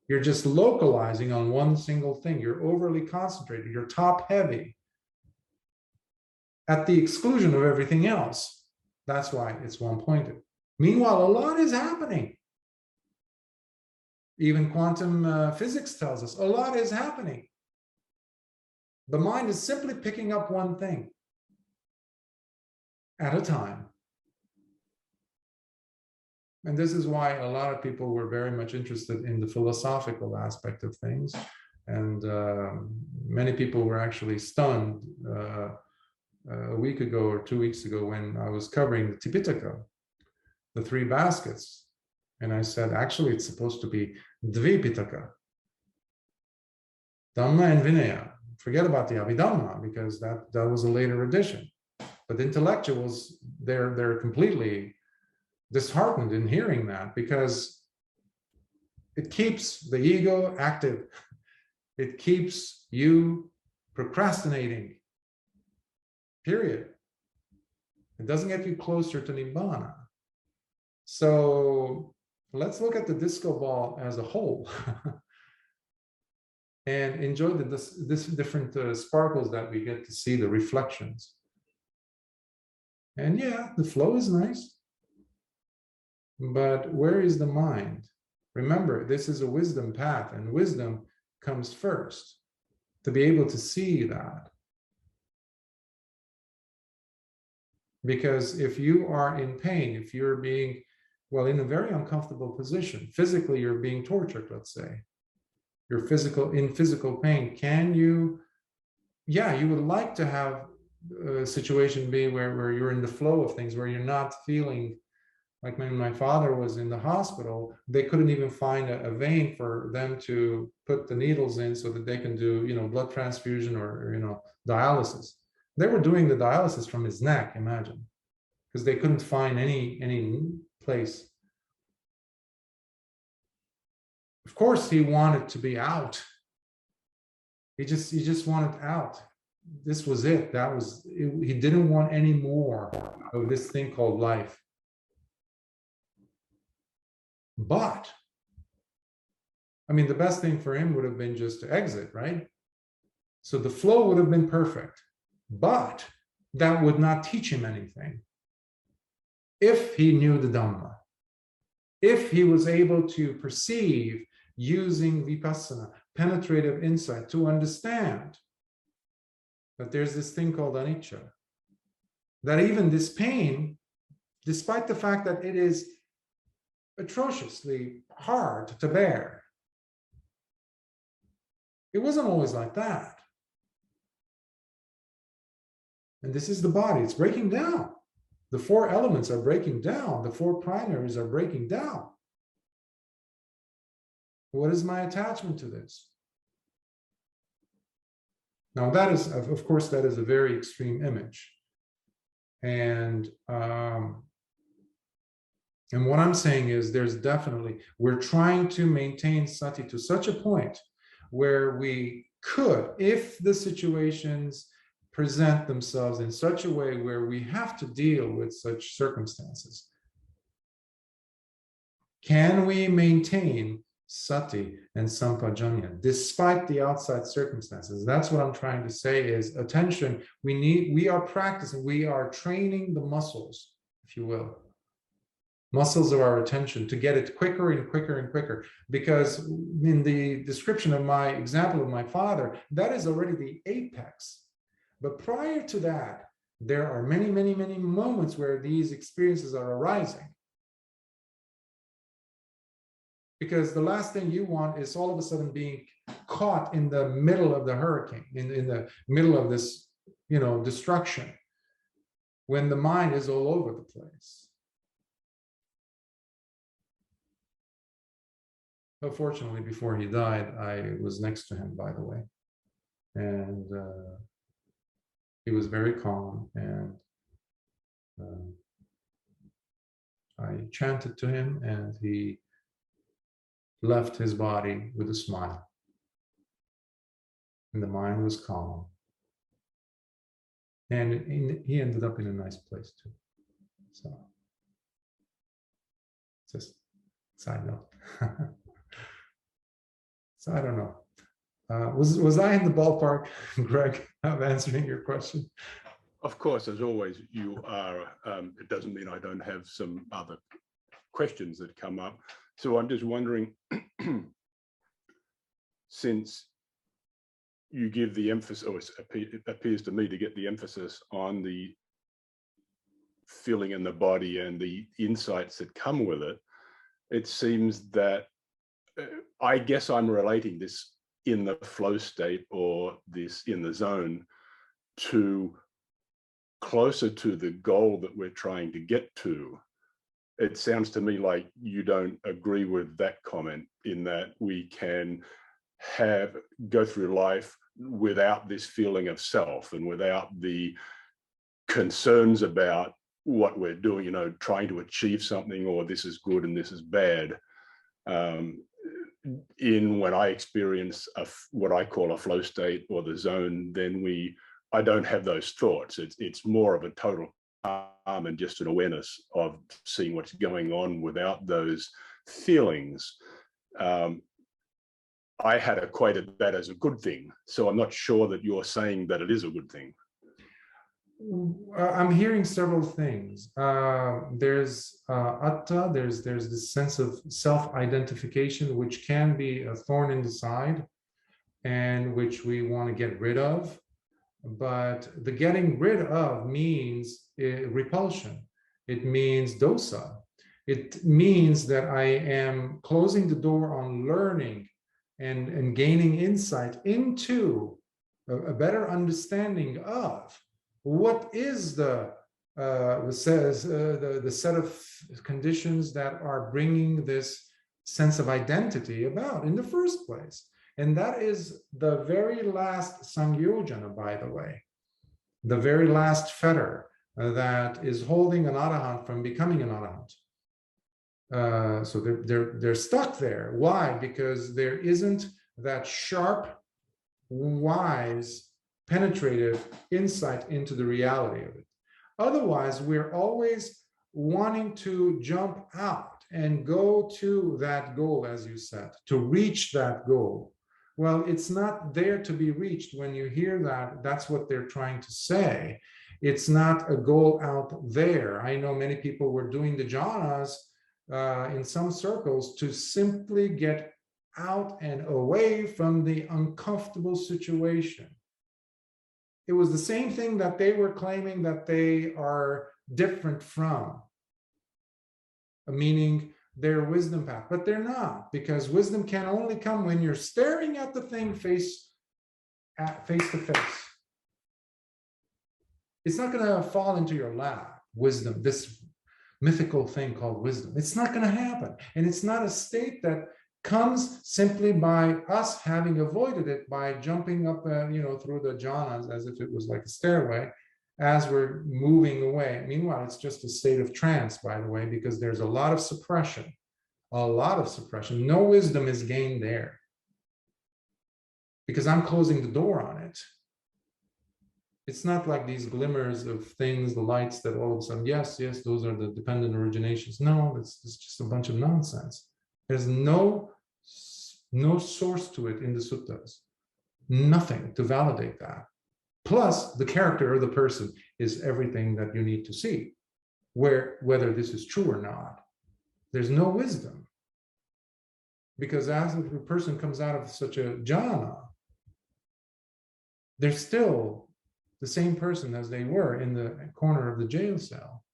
You're just localizing on one single thing. You're overly concentrated. You're top-heavy at the exclusion of everything else. That's why it's one-pointed. Meanwhile, a lot is happening. Even quantum physics tells us a lot is happening. The mind is simply picking up one thing at a time. And this is why a lot of people were very much interested in the philosophical aspect of things. And many people were actually stunned a week ago or 2 weeks ago when I was covering the Tipitaka, the 3 baskets. And I said, actually, it's supposed to be Dvipitaka, Dhamma and Vinaya. Forget about the Abhidhamma, because that was a later addition. But intellectuals, they're completely disheartened in hearing that, because it keeps the ego active. It keeps you procrastinating, period. It doesn't get you closer to Nibbana. So let's look at the disco ball as a whole and enjoy this different sparkles that we get to see, the reflections. And yeah, the flow is nice. But where is the mind? Remember, this is a wisdom path, and wisdom comes first, to be able to see that. Because if you are in pain, if you're being, well, in a very uncomfortable position, physically you're being tortured, let's say, you're in physical pain, can you, yeah, you would like to have a situation be where you're in the flow of things, where you're not feeling. Like when my father was in the hospital, they couldn't even find a vein for them to put the needles in so that they can do, blood transfusion or dialysis. They were doing the dialysis from his neck, imagine, because they couldn't find any place. Of course, he wanted to be out. He just wanted out. This was it. He didn't want any more of this thing called life. But, I mean, the best thing for him would have been just to exit, right? So the flow would have been perfect, but that would not teach him anything. If he knew the Dhamma, if he was able to perceive using vipassana, penetrative insight, to understand that there's this thing called anicca, that even this pain, despite the fact that it is atrociously hard to bear, it wasn't always like that. And this is the body, it's breaking down. The 4 elements are breaking down. The 4 primaries are breaking down. What is my attachment to this? Now that is, of course, that is a very extreme image. And what I'm saying is we're trying to maintain sati to such a point where we could, if the situations present themselves in such a way where we have to deal with such circumstances, can we maintain sati and sampajañña despite the outside circumstances? That's what I'm trying to say is attention. We are practicing, we are training the muscles, if you will. Muscles of our attention to get it quicker and quicker and quicker. Because in the description of my example of my father, that is already the apex. But prior to that, there are many, many, many moments where these experiences are arising. Because the last thing you want is all of a sudden being caught in the middle of the hurricane, in the middle of this, destruction, when the mind is all over the place. But fortunately, before he died, I was next to him, by the way. And he was very calm, and I chanted to him, and he left his body with a smile. and the mind was calm. And he ended up in a nice place too. So, just side note. So I don't know. Was I in the ballpark, Greg, of answering your question? Of course, as always, you are. It doesn't mean I don't have some other questions that come up. So I'm just wondering, since you give the emphasis, or it appears to me to get the emphasis on the feeling in the body and the insights that come with it, it seems that I guess I'm relating this in the flow state or this in the zone to closer to the goal that we're trying to get to. It sounds to me like you don't agree with that comment, in that we can go through life without this feeling of self and without the concerns about what we're doing, you know, trying to achieve something, or this is good and this is bad. When I experience what I call a flow state or the zone, then I don't have those thoughts. It's more of a total calm and just an awareness of seeing what's going on without those feelings. I had equated that as a good thing, so I'm not sure that you're saying that it is a good thing. I'm hearing several things. There's atta, there's this sense of self-identification, which can be a thorn in the side and which we want to get rid of. But the getting rid of means repulsion. It means dosa. It means that I am closing the door on learning and gaining insight into a better understanding of what is the set of conditions that are bringing this sense of identity about in the first place. And that is the very last Sangyojana, by the way, the very last fetter that is holding an arahant from becoming an arahant. So they're stuck there. Why? Because there isn't that sharp, wise, penetrative insight into the reality of it. Otherwise, we're always wanting to jump out and go to that goal, as you said, to reach that goal. Well, it's not there to be reached. When you hear that, that's what they're trying to say. It's not a goal out there. I know many people were doing the jhanas in some circles to simply get out and away from the uncomfortable situation. It was the same thing that they were claiming that they are different from, meaning their wisdom path, but they're not, because wisdom can only come when you're staring at the thing face to face. It's not going to fall into your lap, wisdom, this mythical thing called wisdom. It's not going to happen. And it's not a state that comes simply by us having avoided it by jumping up, through the jhanas as if it was like a stairway as we're moving away. Meanwhile, it's just a state of trance, by the way, because there's a lot of suppression, No wisdom is gained there because I'm closing the door on it. It's not like these glimmers of things, the lights that all of a sudden, yes, those are the dependent originations. No, it's just a bunch of nonsense. There's no source to it in the suttas, nothing to validate that. Plus, the character of the person is everything that you need to see, whether this is true or not. There's no wisdom. Because as a person comes out of such a jhana, they're still the same person as they were in the corner of the jail cell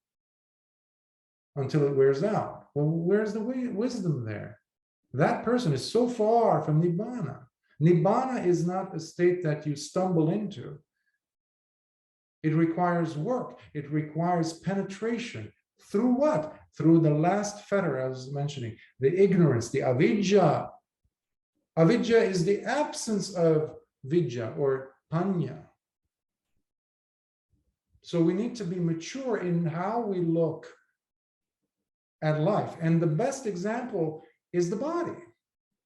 until it wears out. Well, where's the wisdom there? That person is so far from Nibbana. Nibbana is not a state that you stumble into. It requires work. It requires penetration. Through what? Through the last fetter I was mentioning, the ignorance, the avidya. Avidya is the absence of vidya or panya. So we need to be mature in how we look at life. And the best example is the body.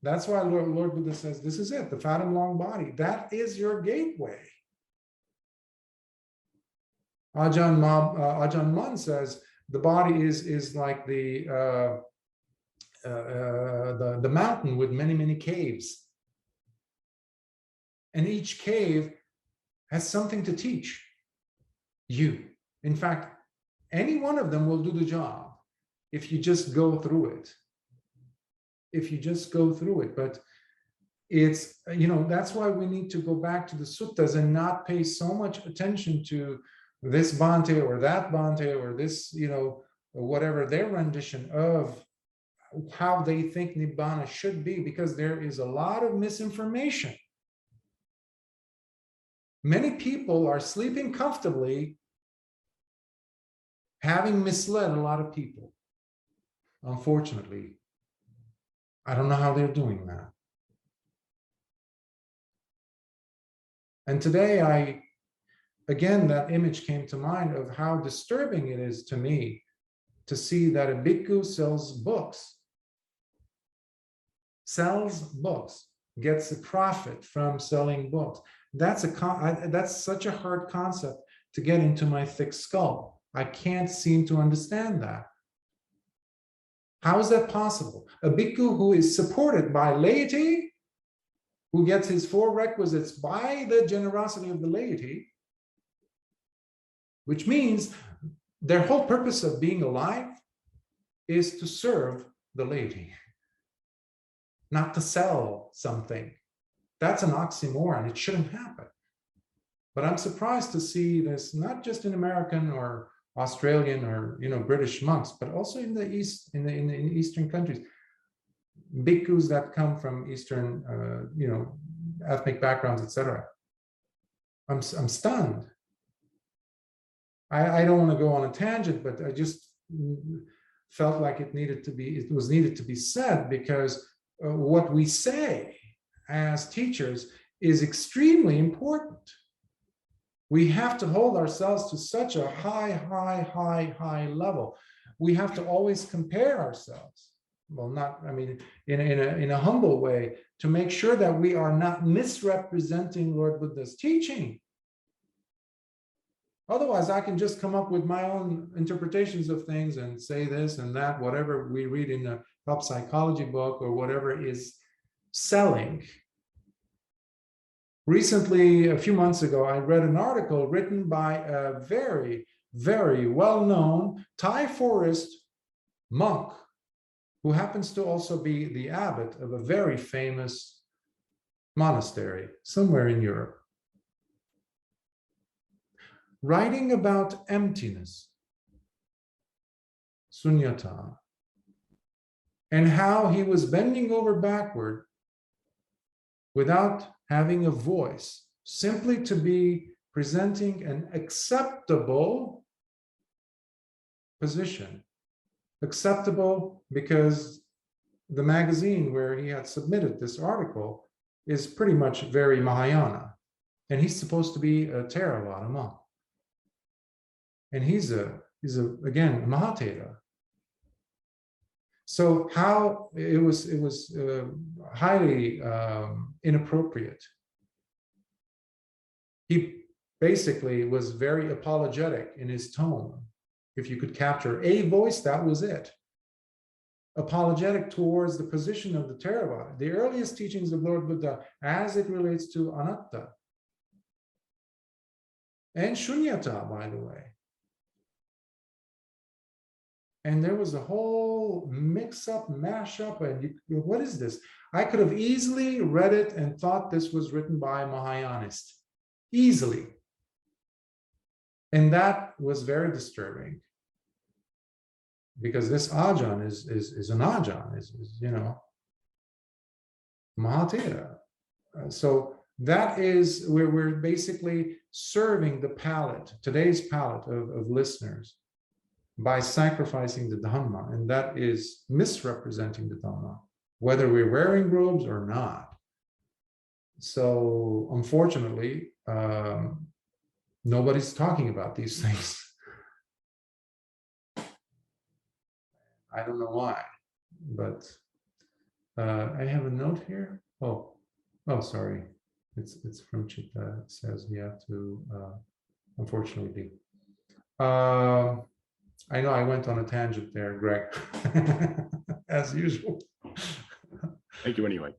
That's why Lord Buddha says, this is it, the fathom long body. That is your gateway. Ajahn Mun says the body is like the mountain with many, many caves. And each cave has something to teach you. In fact, any one of them will do the job if you just go through it. If you just go through it. But it's, that's why we need to go back to the suttas and not pay so much attention to this Bhante or that Bhante or this, whatever their rendition of how they think Nibbana should be, because there is a lot of misinformation. Many people are sleeping comfortably, having misled a lot of people. Unfortunately, I don't know how they're doing that. And today, again, that image came to mind of how disturbing it is to me to see that a bhikkhu sells books, gets a profit from selling books. That's such a hard concept to get into my thick skull. I can't seem to understand that. How is that possible? A bhikkhu who is supported by laity, who gets his 4 requisites by the generosity of the laity, which means their whole purpose of being alive is to serve the laity, not to sell something. That's an oxymoron. It shouldn't happen. But I'm surprised to see this, not just in American or Australian or British monks, but also in the East, in Eastern countries, bhikkhus that come from Eastern, ethnic backgrounds, etc. I'm stunned. I don't want to go on a tangent, but I just felt like it was needed to be said, because what we say as teachers is extremely important. We have to hold ourselves to such a high level. We have to always compare ourselves. Well, in a humble way, to make sure that we are not misrepresenting Lord Buddha's teaching. Otherwise, I can just come up with my own interpretations of things and say this and that, whatever we read in a pop psychology book or whatever is selling. Recently, a few months ago, I read an article written by a very, very well-known Thai forest monk, who happens to also be the abbot of a very famous monastery somewhere in Europe, writing about emptiness, sunyata, and how he was bending over backward without having a voice, simply to be presenting an acceptable position. Acceptable because the magazine where he had submitted this article is pretty much very Mahayana, and he's supposed to be a Theravada monk. And he's again a Mahatera. So how it was highly inappropriate. He basically was very apologetic in his tone. If you could capture a voice, that was it. Apologetic towards the position of the Theravada, the earliest teachings of Lord Buddha as it relates to anatta and shunyata, by the way. And there was a whole mix-up, mash-up, and what is this? I could have easily read it and thought this was written by a Mahayanist, easily. And that was very disturbing, because this Ajahn is an Ajahn, is Mahatera. So that is where we're basically serving the palate, today's palate of listeners, by sacrificing the Dhamma, and that is misrepresenting the Dhamma, whether we're wearing robes or not. So unfortunately, nobody's talking about these things. I don't know why, but I have a note here. Oh, sorry. It's from Chitta. It says we have to, unfortunately. I know I went on a tangent there, Greg, as usual. Thank you anyway.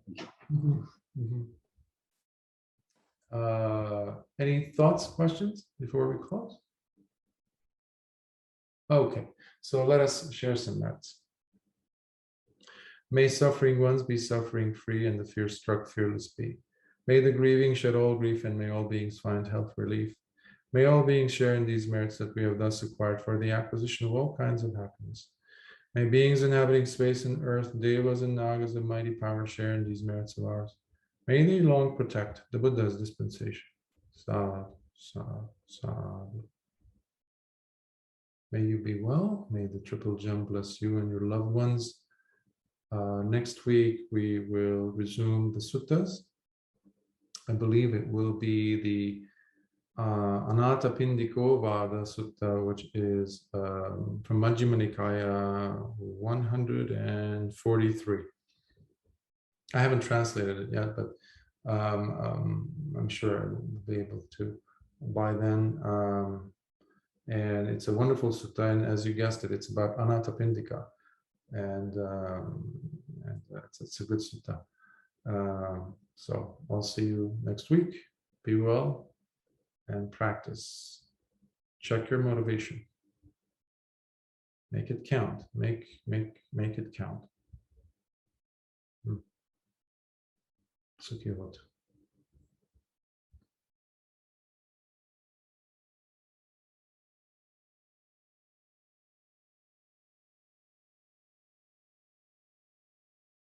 Any thoughts, questions before we close? Okay, so let us share some notes. May suffering ones be suffering free and the fear struck fearless be. May the grieving shed all grief and may all beings find health relief. May all beings share in these merits that we have thus acquired for the acquisition of all kinds of happiness. May beings inhabiting space and earth, devas and nagas of mighty power share in these merits of ours. May they long protect the Buddha's dispensation. Sadhu, sadhu, sadhu. May you be well. May the triple gem bless you and your loved ones. Next week, we will resume the suttas. I believe it will be the Anathapindiko Vada Sutta, which is from Majjhima Nikaya 143. I haven't translated it yet, but I'm sure I will be able to by then. And it's a wonderful sutta, and as you guessed it, it's about Anathapindika. And it's a good sutta. So I'll see you next week. Be well and practice. Check your motivation. Make it count. Make it count. Sukhi Hotu.